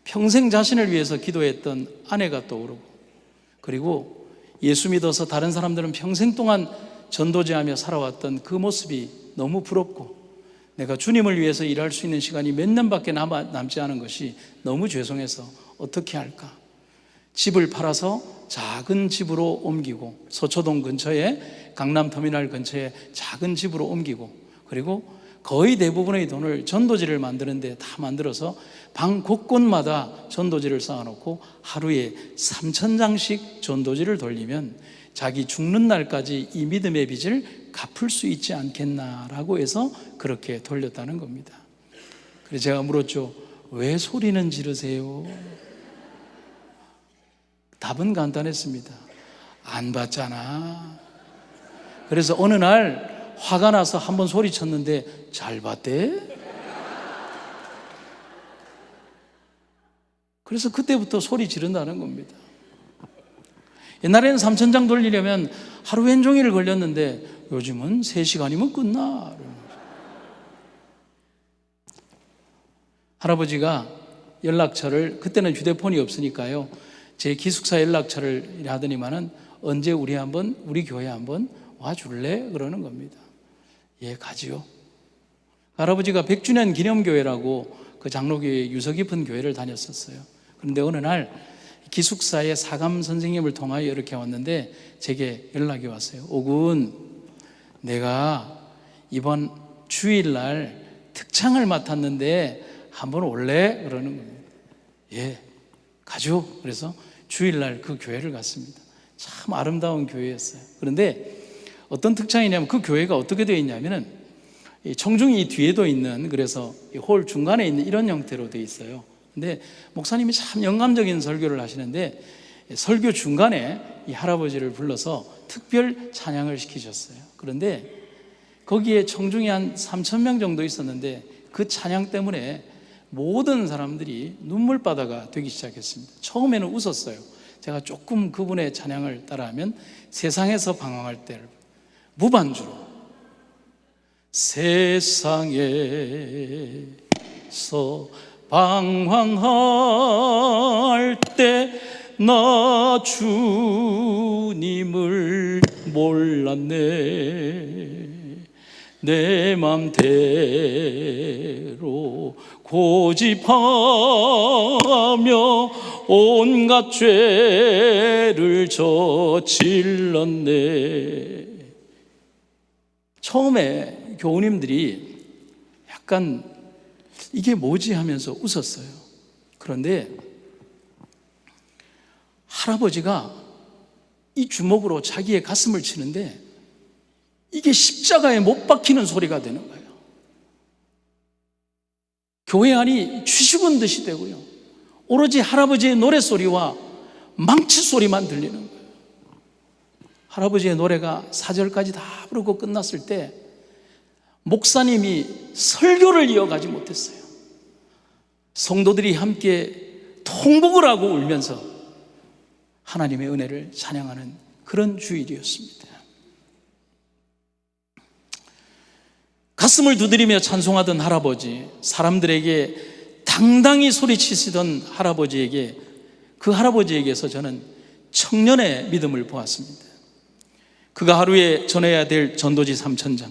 Speaker 1: 평생 자신을 위해서 기도했던 아내가 떠오르고, 그리고 예수 믿어서 다른 사람들은 평생 동안 전도제하며 살아왔던 그 모습이 너무 부럽고, 내가 주님을 위해서 일할 수 있는 시간이 몇 년밖에 남지 않은 것이 너무 죄송해서 어떻게 할까? 집을 팔아서 작은 집으로 옮기고, 서초동 근처에, 강남터미널 근처에 작은 집으로 옮기고, 그리고 거의 대부분의 돈을 전도지를 만드는데 다 만들어서 방 곳곳마다 전도지를 쌓아놓고 하루에 3,000장씩 전도지를 돌리면 자기 죽는 날까지 이 믿음의 빚을 갚을 수 있지 않겠나라고 해서 그렇게 돌렸다는 겁니다. 그래서 제가 물었죠. 왜 소리는 지르세요? 답은 간단했습니다. 안 봤잖아. 그래서 어느 날 화가 나서 한번 소리쳤는데 잘 봤대? 그래서 그때부터 소리 지른다는 겁니다. 옛날에는 3,000장 돌리려면 하루 왼종일 걸렸는데 요즘은 3시간이면 끝나. 할아버지가 연락처를, 그때는 휴대폰이 없으니까요, 제 기숙사 연락처를 하더니만은 언제 우리 교회 한번 와줄래? 그러는 겁니다. 예, 가지요. 할아버지가 100주년 기념교회라고 그 장로교회 유서 깊은 교회를 다녔었어요. 그런데 어느 날 기숙사의 사감 선생님을 통하여 이렇게 왔는데 제게 연락이 왔어요. 오군, 내가 이번 주일날 특창을 맡았는데 한번 올래? 그러는 겁니다. 예, 가죠. 그래서 주일날 그 교회를 갔습니다. 참 아름다운 교회였어요. 그런데 어떤 특창이냐면 그 교회가 어떻게 되어 있냐면은 청중이 뒤에도 있는, 그래서 홀 중간에 있는 이런 형태로 되어 있어요. 근데 목사님이 참 영감적인 설교를 하시는데 설교 중간에 이 할아버지를 불러서 특별 찬양을 시키셨어요. 그런데 거기에 청중이 한 3,000명 정도 있었는데 그 찬양 때문에 모든 사람들이 눈물바다가 되기 시작했습니다. 처음에는 웃었어요. 제가 조금 그분의 찬양을 따라하면 세상에서 방황할 때를 무반주로 세상에서 방황할 때 나 주님을 몰랐네. 내 맘대로 고집하며 온갖 죄를 저질렀네. 처음에 교우님들이 약간 이게 뭐지 하면서 웃었어요. 그런데 할아버지가 이 주먹으로 자기의 가슴을 치는데 이게 십자가에 못 박히는 소리가 되는 거예요. 교회 안이 쥐죽은 듯이 되고요, 오로지 할아버지의 노래소리와 망치 소리만 들리는 거예요. 할아버지의 노래가 4절까지 다 부르고 끝났을 때 목사님이 설교를 이어가지 못했어요. 성도들이 함께 통곡을 하고 울면서 하나님의 은혜를 찬양하는 그런 주일이었습니다. 가슴을 두드리며 찬송하던 할아버지, 사람들에게 당당히 소리치시던 할아버지에게, 그 할아버지에게서 저는 청년의 믿음을 보았습니다. 그가 하루에 전해야 될 전도지 3,000장,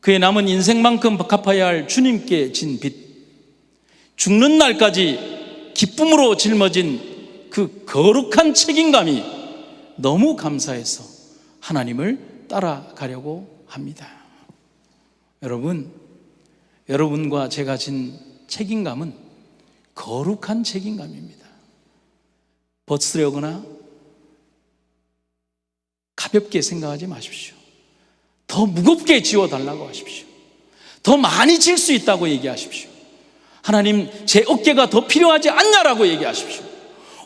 Speaker 1: 그의 남은 인생만큼 갚아야 할 주님께 진 빚, 죽는 날까지 기쁨으로 짊어진 그 거룩한 책임감이 너무 감사해서 하나님을 따라가려고 합니다. 여러분과 제가 진 책임감은 거룩한 책임감입니다. 벗으려거나 가볍게 생각하지 마십시오. 더 무겁게 지워달라고 하십시오. 더 많이 질 수 있다고 얘기하십시오. 하나님, 제 어깨가 더 필요하지 않냐라고 얘기하십시오.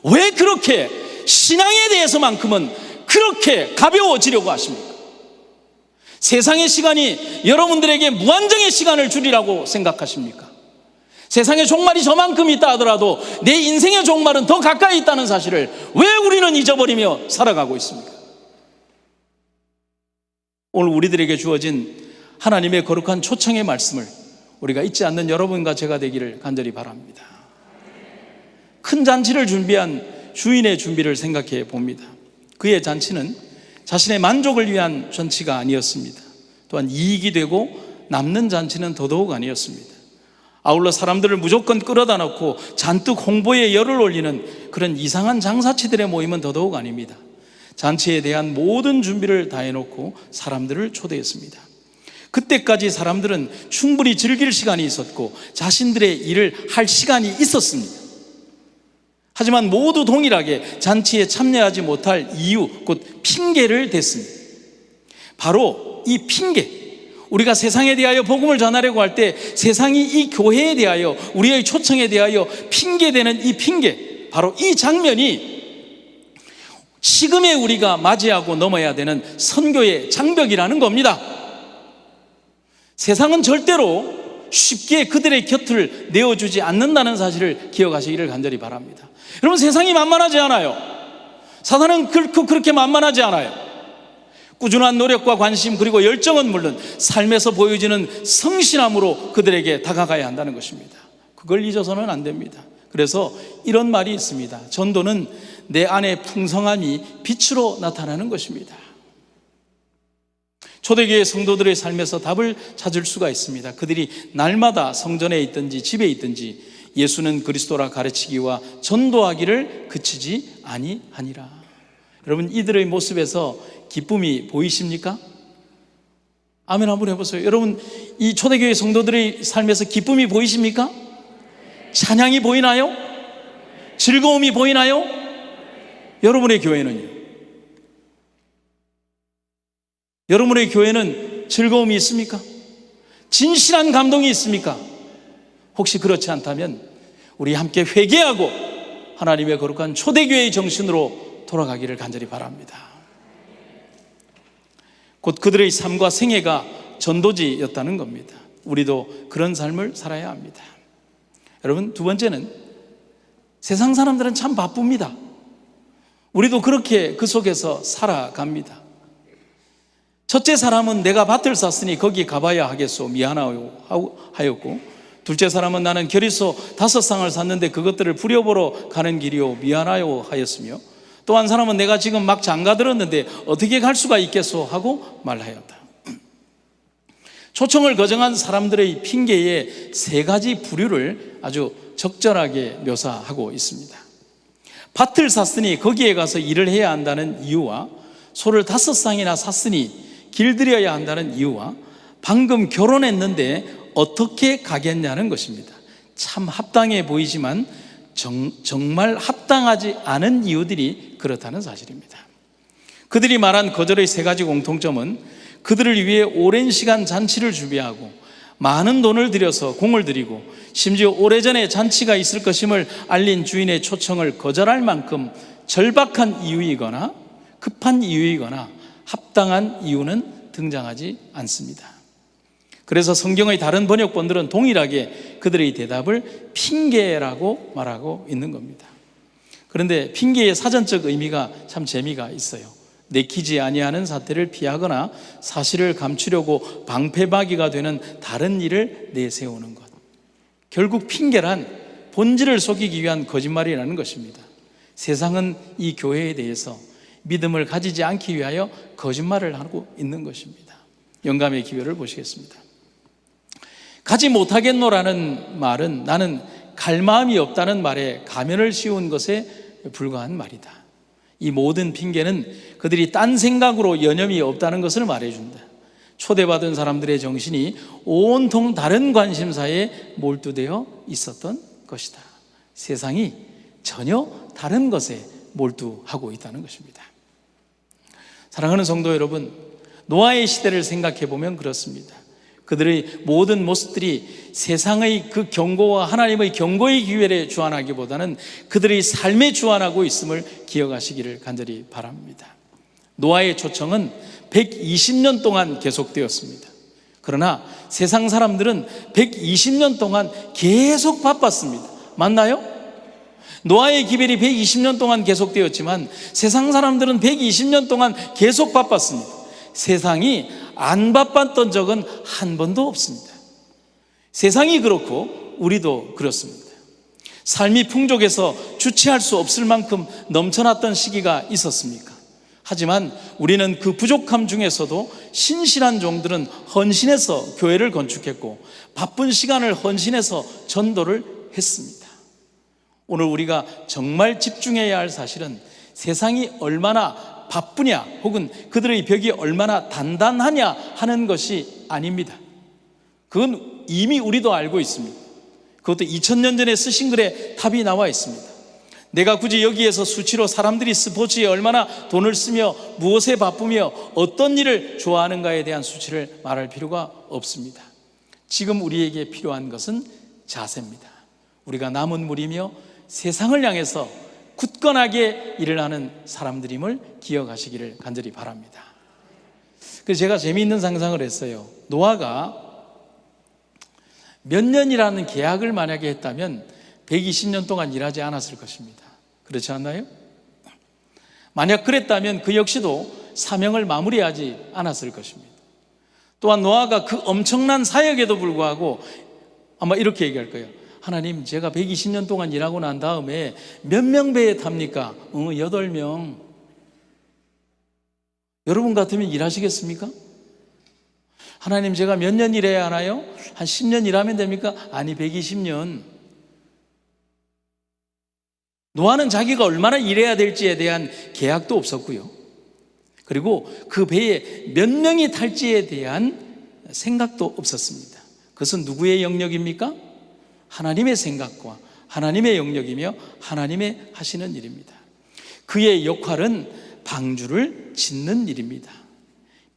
Speaker 1: 왜 그렇게 신앙에 대해서만큼은 그렇게 가벼워지려고 하십니까? 세상의 시간이 여러분들에게 무한정의 시간을 주리라고 생각하십니까? 세상의 종말이 저만큼 있다 하더라도 내 인생의 종말은 더 가까이 있다는 사실을 왜 우리는 잊어버리며 살아가고 있습니까? 오늘 우리들에게 주어진 하나님의 거룩한 초청의 말씀을 우리가 잊지 않는 여러분과 제가 되기를 간절히 바랍니다. 큰 잔치를 준비한 주인의 준비를 생각해 봅니다. 그의 잔치는 자신의 만족을 위한 잔치가 아니었습니다. 또한 이익이 되고 남는 잔치는 더더욱 아니었습니다. 아울러 사람들을 무조건 끌어다 놓고 잔뜩 홍보에 열을 올리는 그런 이상한 장사치들의 모임은 더더욱 아닙니다. 잔치에 대한 모든 준비를 다 해놓고 사람들을 초대했습니다. 그때까지 사람들은 충분히 즐길 시간이 있었고 자신들의 일을 할 시간이 있었습니다. 하지만 모두 동일하게 잔치에 참여하지 못할 이유, 곧 핑계를 댔습니다. 바로 이 핑계, 우리가 세상에 대하여 복음을 전하려고 할 때 세상이 이 교회에 대하여, 우리의 초청에 대하여 핑계대는 이 핑계, 바로 이 장면이 지금의 우리가 맞이하고 넘어야 되는 선교의 장벽이라는 겁니다. 세상은 절대로 쉽게 그들의 곁을 내어주지 않는다는 사실을 기억하시기를 간절히 바랍니다. 여러분, 세상이 만만하지 않아요. 사단은 결코 그렇게 만만하지 않아요. 꾸준한 노력과 관심 그리고 열정은 물론 삶에서 보여지는 성실함으로 그들에게 다가가야 한다는 것입니다. 그걸 잊어서는 안 됩니다. 그래서 이런 말이 있습니다. 전도는 내 안의 풍성함이 빛으로 나타나는 것입니다. 초대교회 성도들의 삶에서 답을 찾을 수가 있습니다. 그들이 날마다 성전에 있든지 집에 있든지 예수는 그리스도라 가르치기와 전도하기를 그치지 아니하니라. 여러분, 이들의 모습에서 기쁨이 보이십니까? 아멘 한번 해보세요. 여러분, 이 초대교회 성도들의 삶에서 기쁨이 보이십니까? 찬양이 보이나요? 즐거움이 보이나요? 여러분의 교회는요? 여러분의 교회는 즐거움이 있습니까? 진실한 감동이 있습니까? 혹시 그렇지 않다면 우리 함께 회개하고 하나님의 거룩한 초대교회의 정신으로 돌아가기를 간절히 바랍니다. 곧 그들의 삶과 생애가 전도지였다는 겁니다. 우리도 그런 삶을 살아야 합니다. 여러분, 두 번째는 세상 사람들은 참 바쁩니다. 우리도 그렇게 그 속에서 살아갑니다. 첫째 사람은 내가 밭을 샀으니 거기 가봐야 하겠소 미안하였고, 둘째 사람은 나는 결의소 5쌍을 샀는데 그것들을 부려보러 가는 길이요 미안하여 하였으며, 또 한 사람은 내가 지금 막 장가들었는데 어떻게 갈 수가 있겠소 하고 말하였다. 초청을 거정한 사람들의 핑계의 3가지 부류를 아주 적절하게 묘사하고 있습니다. 밭을 샀으니 거기에 가서 일을 해야 한다는 이유와, 소를 5쌍이나 샀으니 길들여야 한다는 이유와, 방금 결혼했는데 어떻게 가겠냐는 것입니다. 참 합당해 보이지만 정말 합당하지 않은 이유들이 그렇다는 사실입니다. 그들이 말한 거절의 3가지 공통점은 그들을 위해 오랜 시간 잔치를 준비하고 많은 돈을 들여서 공을 들이고 심지어 오래전에 잔치가 있을 것임을 알린 주인의 초청을 거절할 만큼 절박한 이유이거나 급한 이유이거나 합당한 이유는 등장하지 않습니다. 그래서 성경의 다른 번역본들은 동일하게 그들의 대답을 핑계라고 말하고 있는 겁니다. 그런데 핑계의 사전적 의미가 참 재미가 있어요. 내키지 아니하는 사태를 피하거나 사실을 감추려고 방패막이가 되는 다른 일을 내세우는 것. 결국 핑계란 본질을 속이기 위한 거짓말이라는 것입니다. 세상은 이 교회에 대해서 믿음을 가지지 않기 위하여 거짓말을 하고 있는 것입니다. 영감의 기별을 보시겠습니다. 가지 못하겠노라는 말은 나는 갈 마음이 없다는 말에 가면을 씌운 것에 불과한 말이다. 이 모든 핑계는 그들이 딴 생각으로 여념이 없다는 것을 말해준다. 초대받은 사람들의 정신이 온통 다른 관심사에 몰두되어 있었던 것이다. 세상이 전혀 다른 것에 몰두하고 있다는 것입니다. 사랑하는 성도 여러분, 노아의 시대를 생각해 보면 그렇습니다. 그들의 모든 모습들이 세상의 그 경고와 하나님의 경고의 기회에 주안하기보다는 그들의 삶에 주안하고 있음을 기억하시기를 간절히 바랍니다. 노아의 초청은 120년 동안 계속되었습니다. 그러나 세상 사람들은 120년 동안 계속 바빴습니다. 맞나요? 노아의 기별이 120년 동안 계속되었지만 세상 사람들은 120년 동안 계속 바빴습니다. 세상이 안 바빴던 적은 한 번도 없습니다. 세상이 그렇고 우리도 그렇습니다. 삶이 풍족해서 주체할 수 없을 만큼 넘쳐났던 시기가 있었습니까? 하지만 우리는 그 부족함 중에서도 신실한 종들은 헌신해서 교회를 건축했고 바쁜 시간을 헌신해서 전도를 했습니다. 오늘 우리가 정말 집중해야 할 사실은 세상이 얼마나 바쁘냐 혹은 그들의 벽이 얼마나 단단하냐 하는 것이 아닙니다. 그건 이미 우리도 알고 있습니다. 그것도 2000년 전에 쓰신 글에 답이 나와 있습니다. 내가 굳이 여기에서 수치로 사람들이 스포츠에 얼마나 돈을 쓰며 무엇에 바쁘며 어떤 일을 좋아하는가에 대한 수치를 말할 필요가 없습니다. 지금 우리에게 필요한 것은 자세입니다. 우리가 남은 무리며 세상을 향해서 굳건하게 일을 하는 사람들임을 기억하시기를 간절히 바랍니다. 그래서 제가 재미있는 상상을 했어요. 노아가 몇 년이라는 계약을 만약에 했다면 120년 동안 일하지 않았을 것입니다. 그렇지 않나요? 만약 그랬다면 그 역시도 사명을 마무리하지 않았을 것입니다. 또한 노아가 그 엄청난 사역에도 불구하고 아마 이렇게 얘기할 거예요. 하나님, 제가 120년 동안 일하고 난 다음에 몇 명 배에 탑니까? 8명. 여러분 같으면 일하시겠습니까? 하나님, 제가 몇 년 일해야 하나요? 한 10년 일하면 됩니까? 아니, 120년. 노아는 자기가 얼마나 일해야 될지에 대한 계약도 없었고요. 그리고 그 배에 몇 명이 탈지에 대한 생각도 없었습니다. 그것은 누구의 영역입니까? 하나님의 생각과 하나님의 영역이며 하나님의 하시는 일입니다. 그의 역할은 방주를 짓는 일입니다.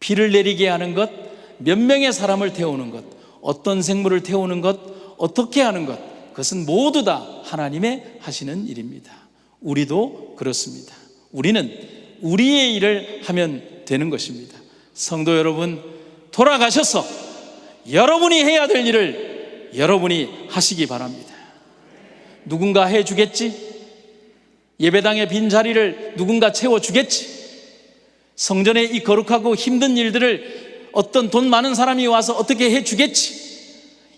Speaker 1: 비를 내리게 하는 것, 몇 명의 사람을 태우는 것, 어떤 생물을 태우는 것, 어떻게 하는 것, 그것은 모두 다 하나님의 하시는 일입니다. 우리도 그렇습니다. 우리는 우리의 일을 하면 되는 것입니다. 성도 여러분, 돌아가셔서 여러분이 해야 될 일을 여러분이 하시기 바랍니다. 누군가 해주겠지? 예배당의 빈자리를 누군가 채워주겠지? 성전의 이 거룩하고 힘든 일들을 어떤 돈 많은 사람이 와서 어떻게 해주겠지?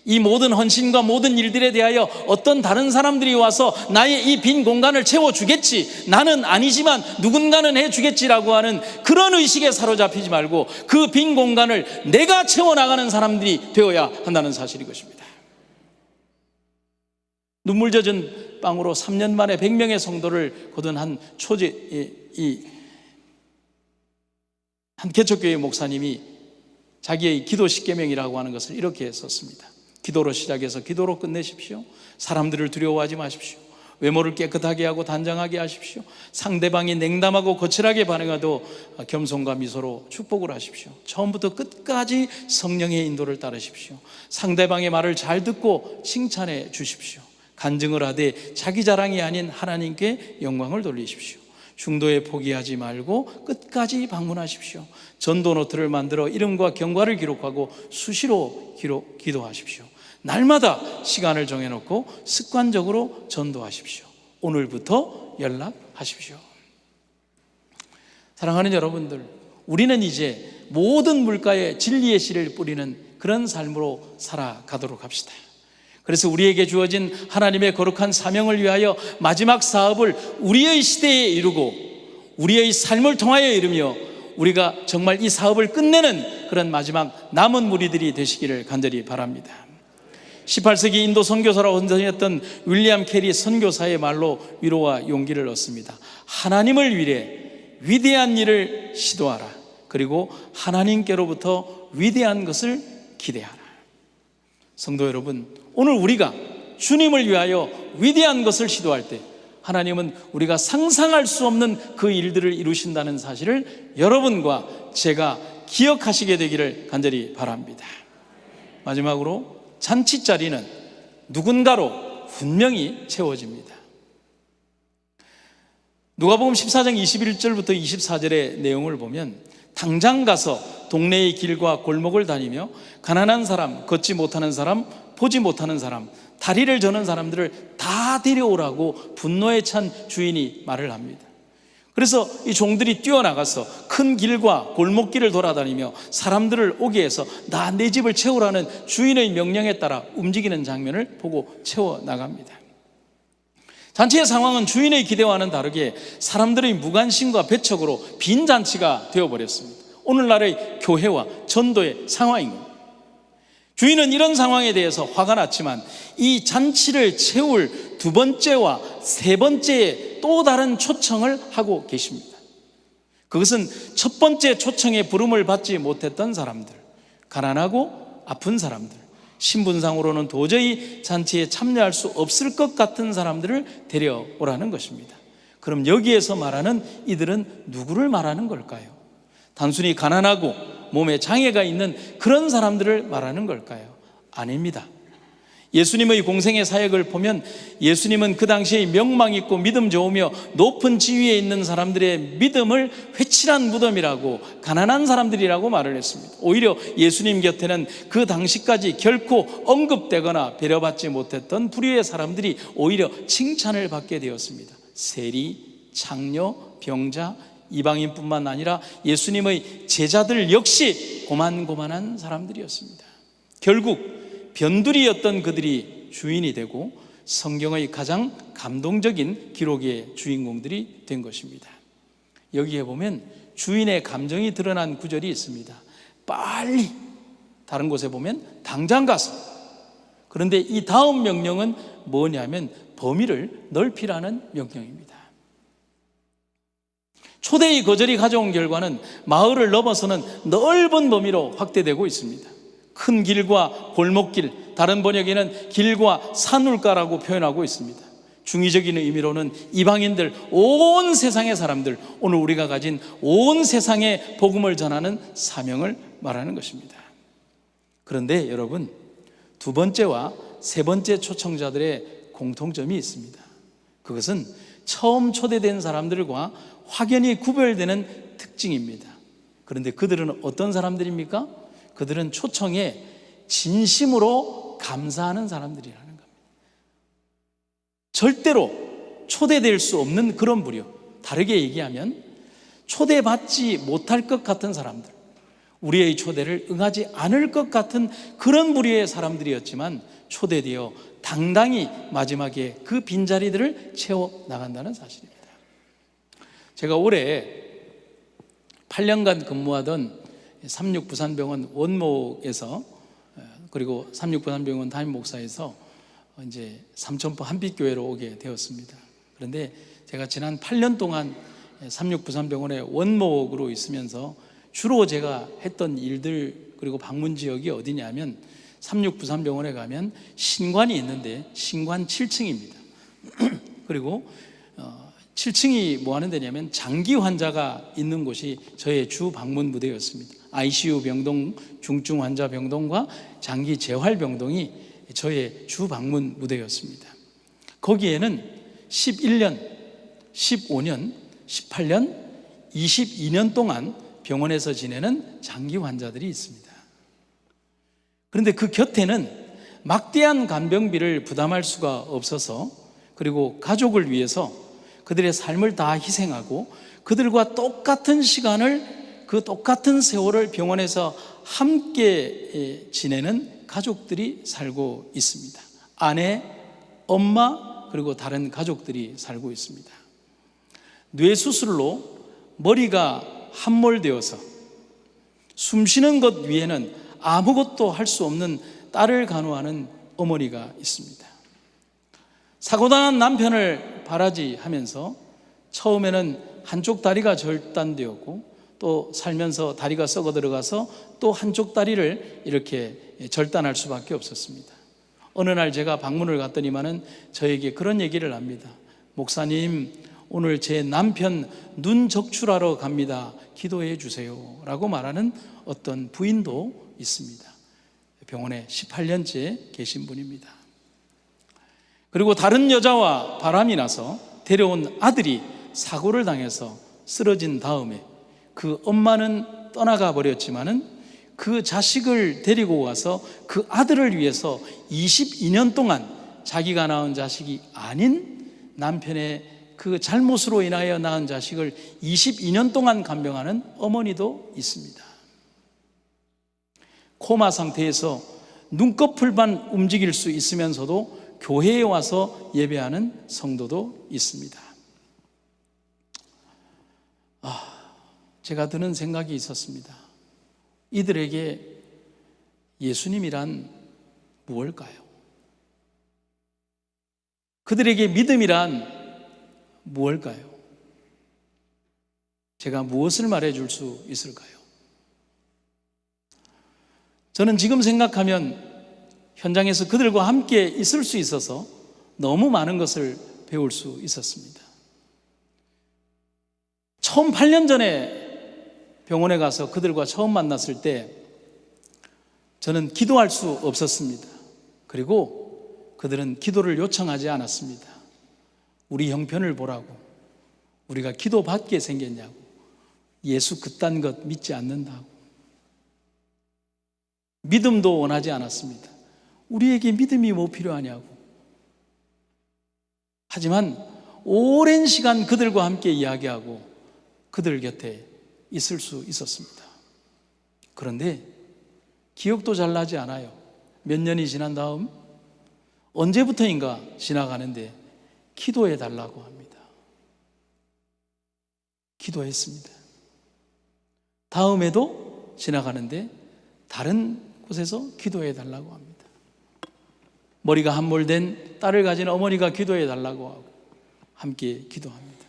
Speaker 1: 이 모든 헌신과 모든 일들에 대하여 어떤 다른 사람들이 와서 나의 이 빈 공간을 채워주겠지, 나는 아니지만 누군가는 해주겠지라고 하는 그런 의식에 사로잡히지 말고 그 빈 공간을 내가 채워나가는 사람들이 되어야 한다는 사실인 것입니다. 눈물 젖은 빵으로 3년 만에 100명의 성도를 거둔 한 개척교회 목사님이 자기의 기도 십계명이라고 하는 것을 이렇게 썼습니다. 기도로 시작해서 기도로 끝내십시오. 사람들을 두려워하지 마십시오. 외모를 깨끗하게 하고 단정하게 하십시오. 상대방이 냉담하고 거칠하게 반응해도 겸손과 미소로 축복을 하십시오. 처음부터 끝까지 성령의 인도를 따르십시오. 상대방의 말을 잘 듣고 칭찬해 주십시오. 간증을 하되 자기 자랑이 아닌 하나님께 영광을 돌리십시오. 중도에 포기하지 말고 끝까지 방문하십시오. 전도 노트를 만들어 이름과 경과를 기록하고 수시로 기도하십시오. 날마다 시간을 정해놓고 습관적으로 전도하십시오. 오늘부터 연락하십시오. 사랑하는 여러분들, 우리는 이제 모든 물가에 진리의 씨를 뿌리는 그런 삶으로 살아가도록 합시다. 그래서 우리에게 주어진 하나님의 거룩한 사명을 위하여 마지막 사업을 우리의 시대에 이루고 우리의 삶을 통하여 이루며 우리가 정말 이 사업을 끝내는 그런 마지막 남은 무리들이 되시기를 간절히 바랍니다. 18세기 인도 선교사로 헌정했던 윌리엄 캐리 선교사의 말로 위로와 용기를 얻습니다. 하나님을 위해 위대한 일을 시도하라. 그리고 하나님께로부터 위대한 것을 기대하라. 성도 여러분, 오늘 우리가 주님을 위하여 위대한 것을 시도할 때 하나님은 우리가 상상할 수 없는 그 일들을 이루신다는 사실을 여러분과 제가 기억하시게 되기를 간절히 바랍니다. 마지막으로 잔치 자리는 누군가로 분명히 채워집니다. 누가복음 14장 21절부터 24절의 내용을 보면 당장 가서 동네의 길과 골목을 다니며 가난한 사람, 걷지 못하는 사람, 보지 못하는 사람, 다리를 저는 사람들을 다 데려오라고 분노에 찬 주인이 말을 합니다. 그래서 이 종들이 뛰어나가서 큰 길과 골목길을 돌아다니며 사람들을 오게 해서 나 내 집을 채우라는 주인의 명령에 따라 움직이는 장면을 보고 채워나갑니다. 잔치의 상황은 주인의 기대와는 다르게 사람들의 무관심과 배척으로 빈 잔치가 되어버렸습니다. 오늘날의 교회와 전도의 상황인 겁니다. 주인은 이런 상황에 대해서 화가 났지만 이 잔치를 채울 두 번째와 세 번째의 또 다른 초청을 하고 계십니다. 그것은 첫 번째 초청의 부름을 받지 못했던 사람들, 가난하고 아픈 사람들, 신분상으로는 도저히 잔치에 참여할 수 없을 것 같은 사람들을 데려오라는 것입니다. 그럼 여기에서 말하는 이들은 누구를 말하는 걸까요? 단순히 가난하고 몸에 장애가 있는 그런 사람들을 말하는 걸까요? 아닙니다. 예수님의 공생의 사역을 보면 예수님은 그 당시에 명망 있고 믿음 좋으며 높은 지위에 있는 사람들의 믿음을 회칠한 무덤이라고, 가난한 사람들이라고 말을 했습니다. 오히려 예수님 곁에는 그 당시까지 결코 언급되거나 배려받지 못했던 불의의 사람들이 오히려 칭찬을 받게 되었습니다. 세리, 창녀, 병자, 이방인뿐만 아니라 예수님의 제자들 역시 고만고만한 사람들이었습니다. 결국 변두리였던 그들이 주인이 되고 성경의 가장 감동적인 기록의 주인공들이 된 것입니다. 여기에 보면 주인의 감정이 드러난 구절이 있습니다. 빨리, 다른 곳에 보면 당장 가서. 그런데 이 다음 명령은 뭐냐면 범위를 넓히라는 명령입니다. 초대의 거절이 가져온 결과는 마을을 넘어서는 넓은 범위로 확대되고 있습니다. 큰 길과 골목길, 다른 번역에는 길과 산울가라고 표현하고 있습니다. 중의적인 의미로는 이방인들, 온 세상의 사람들, 오늘 우리가 가진 온 세상에 복음을 전하는 사명을 말하는 것입니다. 그런데 여러분, 두 번째와 세 번째 초청자들의 공통점이 있습니다. 그것은 처음 초대된 사람들과 확연히 구별되는 특징입니다. 그런데 그들은 어떤 사람들입니까? 그들은 초청에 진심으로 감사하는 사람들이라는 겁니다. 절대로 초대될 수 없는 그런 부류, 다르게 얘기하면 초대받지 못할 것 같은 사람들, 우리의 초대를 응하지 않을 것 같은 그런 부류의 사람들이었지만 초대되어 당당히 마지막에 그 빈자리들을 채워나간다는 사실입니다. 제가 올해 8년간 근무하던 36 부산병원 원목에서, 그리고 36 부산병원 담임 목사에서 이제 삼천포 한빛교회로 오게 되었습니다. 그런데 제가 지난 8년 동안 36 부산병원의 원목으로 있으면서 주로 제가 했던 일들, 그리고 방문 지역이 어디냐면 36 부산병원에 가면 신관이 있는데 신관 7층입니다. 그리고 7층이 뭐 하는 데냐면 장기 환자가 있는 곳이 저의 주 방문 무대였습니다. ICU 병동, 중증 환자 병동과 장기 재활 병동이 저의 주 방문 무대였습니다. 거기에는 11년, 15년, 18년, 22년 동안 병원에서 지내는 장기 환자들이 있습니다. 그런데 그 곁에는 막대한 간병비를 부담할 수가 없어서, 그리고 가족을 위해서 그들의 삶을 다 희생하고 그들과 똑같은 시간을, 그 똑같은 세월을 병원에서 함께 지내는 가족들이 살고 있습니다. 아내, 엄마, 그리고 다른 가족들이 살고 있습니다. 뇌수술로 머리가 함몰되어서 숨쉬는 것 위에는 아무것도 할 수 없는 딸을 간호하는 어머니가 있습니다. 사고당한 남편을 바라지하면서 처음에는 한쪽 다리가 절단되었고, 또 살면서 다리가 썩어 들어가서 또 한쪽 다리를 이렇게 절단할 수밖에 없었습니다. 어느 날 제가 방문을 갔더니만은 저에게 그런 얘기를 합니다. 목사님, 오늘 제 남편 눈 적출하러 갑니다. 기도해 주세요 라고 말하는 어떤 부인도 있습니다. 병원에 18년째 계신 분입니다. 그리고 다른 여자와 바람이 나서 데려온 아들이 사고를 당해서 쓰러진 다음에 그 엄마는 떠나가 버렸지만은 그 자식을 데리고 와서 그 아들을 위해서 22년 동안 자기가 낳은 자식이 아닌 남편의 그 잘못으로 인하여 낳은 자식을 22년 동안 간병하는 어머니도 있습니다. 코마 상태에서 눈꺼풀만 움직일 수 있으면서도 교회에 와서 예배하는 성도도 있습니다. 제가 드는 생각이 있었습니다. 이들에게 예수님이란 무엇일까요? 그들에게 믿음이란 무엇일까요? 제가 무엇을 말해줄 수 있을까요? 저는 지금 생각하면 현장에서 그들과 함께 있을 수 있어서 너무 많은 것을 배울 수 있었습니다. 처음 8년 전에 병원에 가서 그들과 처음 만났을 때 저는 기도할 수 없었습니다. 그리고 그들은 기도를 요청하지 않았습니다. 우리 형편을 보라고, 우리가 기도받게 생겼냐고, 예수 그딴 것 믿지 않는다고. 믿음도 원하지 않았습니다. 우리에게 믿음이 뭐 필요하냐고. 하지만 오랜 시간 그들과 함께 이야기하고 그들 곁에 있을 수 있었습니다. 그런데 기억도 잘 나지 않아요. 몇 년이 지난 다음 언제부터인가 지나가는데 기도해 달라고 합니다. 기도했습니다. 다음에도 지나가는데 다른 곳에서 기도해 달라고 합니다. 머리가 함몰된 딸을 가진 어머니가 기도해 달라고 하고 함께 기도합니다.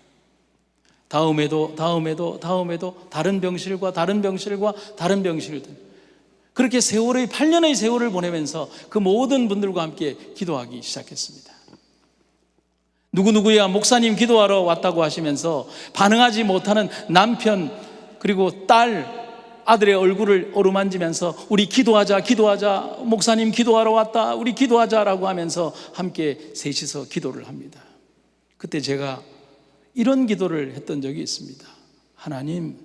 Speaker 1: 다음에도 다른 병실과 다른 병실과 다른 병실들, 그렇게 8년의 세월을 보내면서 그 모든 분들과 함께 기도하기 시작했습니다. 누구누구야 목사님 기도하러 왔다고 하시면서 반응하지 못하는 남편 그리고 딸, 아들의 얼굴을 어루만지면서 우리 기도하자, 목사님 기도하러 왔다, 우리 기도하자라고 하면서 함께 셋이서 기도를 합니다. 그때 제가 이런 기도를 했던 적이 있습니다. 하나님,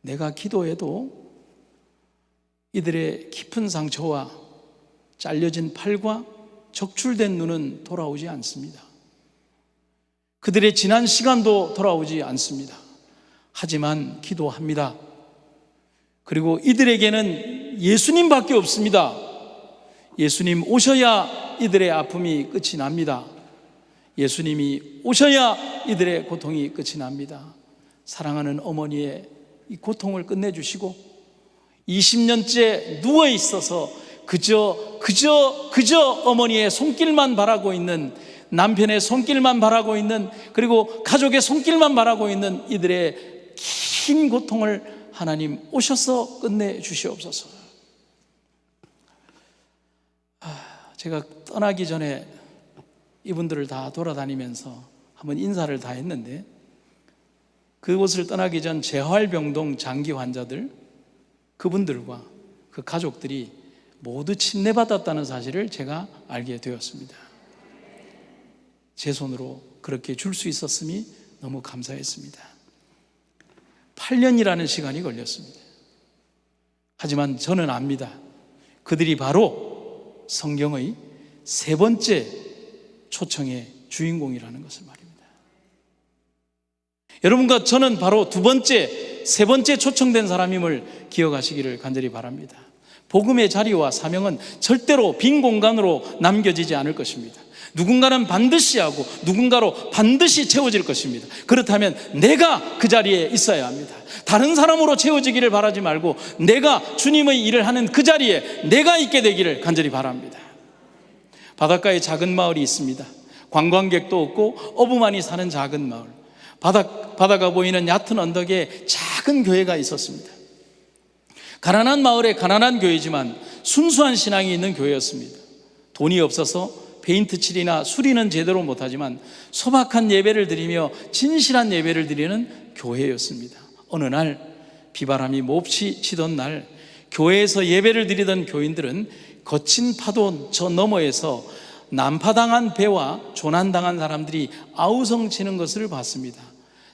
Speaker 1: 내가 기도해도 이들의 깊은 상처와 잘려진 팔과 적출된 눈은 돌아오지 않습니다. 그들의 지난 시간도 돌아오지 않습니다. 하지만 기도합니다. 그리고 이들에게는 예수님밖에 없습니다. 예수님 오셔야 이들의 아픔이 끝이 납니다. 예수님이 오셔야 이들의 고통이 끝이 납니다. 사랑하는 어머니의 이 고통을 끝내주시고 20년째 누워 있어서 그저 어머니의 손길만 바라고 있는, 남편의 손길만 바라고 있는, 그리고 가족의 손길만 바라고 있는 이들의 긴 고통을 하나님 오셔서 끝내주시옵소서. 제가 떠나기 전에 이분들을 다 돌아다니면서 한번 인사를 다 했는데, 그곳을 떠나기 전 재활병동 장기 환자들, 그분들과 그 가족들이 모두 침례받았다는 사실을 제가 알게 되었습니다. 제 손으로 그렇게 줄 수 있었음이 너무 감사했습니다. 8년이라는 시간이 걸렸습니다. 하지만 저는 압니다. 그들이 바로 성경의 3번째 초청의 주인공이라는 것을 말입니다. 여러분과 저는 바로 2번째, 3번째 초청된 사람임을 기억하시기를 간절히 바랍니다. 복음의 자리와 사명은 절대로 빈 공간으로 남겨지지 않을 것입니다. 누군가는 반드시 하고 누군가로 반드시 채워질 것입니다. 그렇다면 내가 그 자리에 있어야 합니다. 다른 사람으로 채워지기를 바라지 말고 내가 주님의 일을 하는 그 자리에 내가 있게 되기를 간절히 바랍니다. 바닷가에 작은 마을이 있습니다. 관광객도 없고 어부만이 사는 작은 마을. 바다가 보이는 얕은 언덕에 작은 교회가 있었습니다. 가난한 마을에 가난한 교회지만 순수한 신앙이 있는 교회였습니다. 돈이 없어서 페인트 칠이나 수리는 제대로 못하지만 소박한 예배를 드리며 진실한 예배를 드리는 교회였습니다. 어느 날 비바람이 몹시 치던 날, 교회에서 예배를 드리던 교인들은 거친 파도 저 너머에서 난파당한 배와 조난당한 사람들이 아우성치는 것을 봤습니다.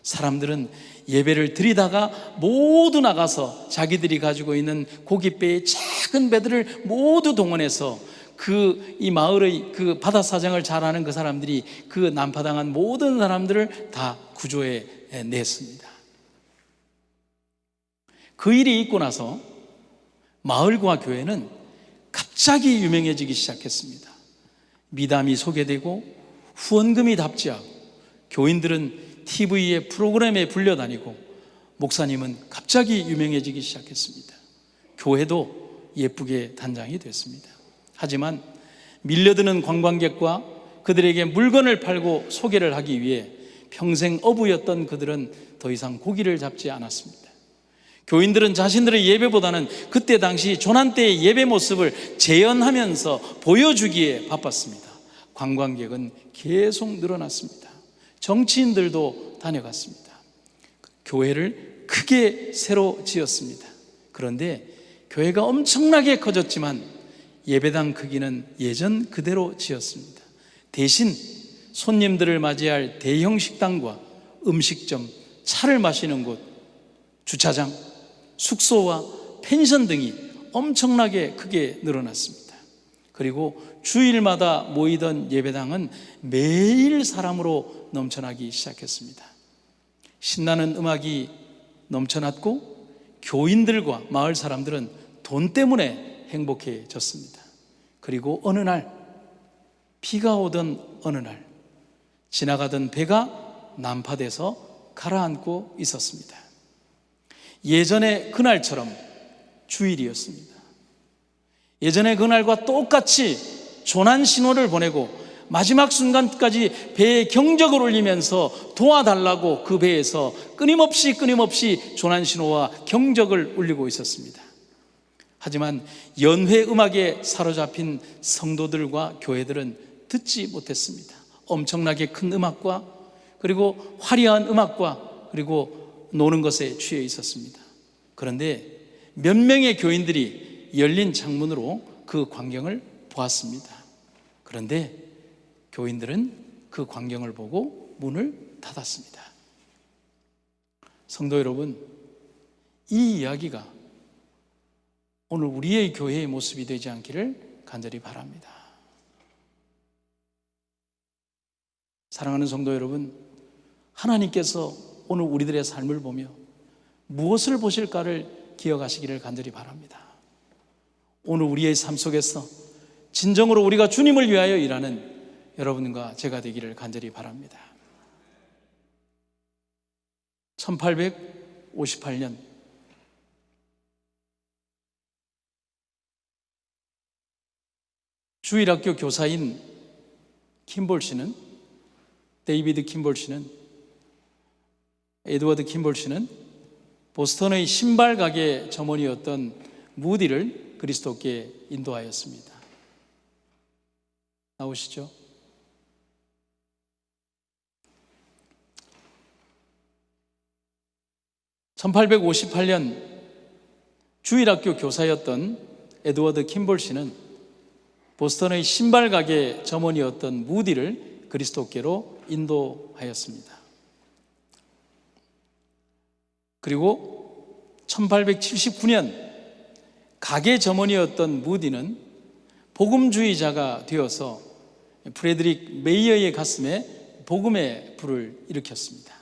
Speaker 1: 사람들은 예배를 드리다가 모두 나가서 자기들이 가지고 있는 고깃배의 작은 배들을 모두 동원해서 이 마을의 그 바다 사정을 잘 아는 그 사람들이 그 난파당한 모든 사람들을 다 구조해 냈습니다. 그 일이 있고 나서 마을과 교회는 갑자기 유명해지기 시작했습니다. 미담이 소개되고 후원금이 답지하고 교인들은 TV의 프로그램에 불려다니고 목사님은 갑자기 유명해지기 시작했습니다. 교회도 예쁘게 단장이 됐습니다. 하지만 밀려드는 관광객과 그들에게 물건을 팔고 소개를 하기 위해 평생 어부였던 그들은 더 이상 고기를 잡지 않았습니다. 교인들은 자신들의 예배보다는 그때 당시 조난 때의 예배 모습을 재현하면서 보여주기에 바빴습니다. 관광객은 계속 늘어났습니다. 정치인들도 다녀갔습니다. 교회를 크게 새로 지었습니다. 그런데 교회가 엄청나게 커졌지만 예배당 크기는 예전 그대로 지었습니다. 대신 손님들을 맞이할 대형 식당과 음식점, 차를 마시는 곳, 주차장, 숙소와 펜션 등이 엄청나게 크게 늘어났습니다. 그리고 주일마다 모이던 예배당은 매일 사람으로 넘쳐나기 시작했습니다. 신나는 음악이 넘쳐났고 교인들과 마을 사람들은 돈 때문에 행복해졌습니다. 그리고 어느 날, 비가 오던 어느 날, 지나가던 배가 난파돼서 가라앉고 있었습니다. 예전의 그날처럼 주일이었습니다. 예전의 그날과 똑같이 조난 신호를 보내고 마지막 순간까지 배에 경적을 울리면서 도와달라고 그 배에서 끊임없이 조난 신호와 경적을 울리고 있었습니다. 하지만 연회 음악에 사로잡힌 성도들과 교회들은 듣지 못했습니다. 엄청나게 큰 음악과 그리고 화려한 음악과 그리고 노는 것에 취해 있었습니다. 그런데 몇 명의 교인들이 열린 창문으로 그 광경을 보았습니다. 그런데 교인들은 그 광경을 보고 문을 닫았습니다. 성도 여러분, 이 이야기가 오늘 우리의 교회의 모습이 되지 않기를 간절히 바랍니다. 사랑하는 성도 여러분, 하나님께서 오늘 우리들의 삶을 보며 무엇을 보실까를 기억하시기를 간절히 바랍니다. 오늘 우리의 삶 속에서 진정으로 우리가 주님을 위하여 일하는 여러분과 제가 되기를 간절히 바랍니다. 1858년 주일학교 교사인 킴볼 씨는, 데이비드 킴볼 씨는, 에드워드 킴볼 씨는 보스턴의 신발 가게 점원이었던 무디를 그리스도께 인도하였습니다. 나오시죠? (1858년) 주일학교 교사였던 에드워드 킴볼 씨는 보스턴의 신발 가게 점원이었던 무디를 그리스도께로 인도하였습니다. 그리고 1879년 가게 점원이었던 무디는 복음주의자가 되어서 프레드릭 메이어의 가슴에 복음의 불을 일으켰습니다.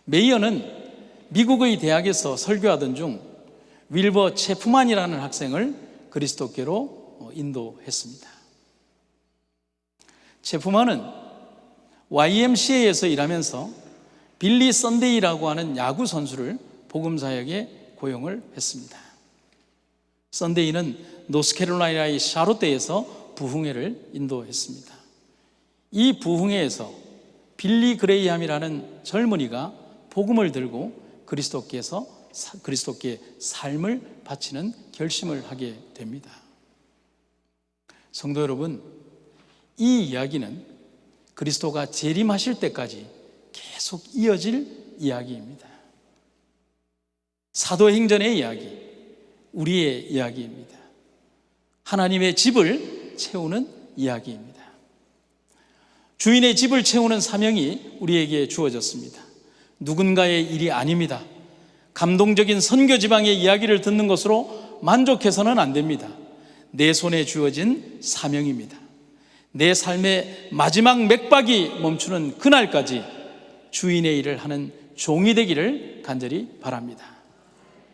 Speaker 1: 메이어는 미국의 대학에서 설교하던 중 윌버 체프만이라는 학생을 그리스도께로 인도했습니다. 체프만은 YMCA에서 일하면서 빌리 썬데이라고 하는 야구 선수를 복음사역에 고용을 했습니다. 썬데이는 노스캐롤라이나의 샤롯대에서 부흥회를 인도했습니다. 이 부흥회에서 빌리 그레이함이라는 젊은이가 복음을 들고 그리스도께 삶을 바치는 결심을 하게 됩니다. 성도 여러분, 이 이야기는 그리스도가 재림하실 때까지 계속 이어질 이야기입니다. 사도행전의 이야기, 우리의 이야기입니다. 하나님의 집을 채우는 이야기입니다. 주인의 집을 채우는 사명이 우리에게 주어졌습니다. 누군가의 일이 아닙니다. 감동적인 선교 지방의 이야기를 듣는 것으로 만족해서는 안 됩니다. 내 손에 주어진 사명입니다. 내 삶의 마지막 맥박이 멈추는 그날까지 주인의 일을 하는 종이 되기를 간절히 바랍니다.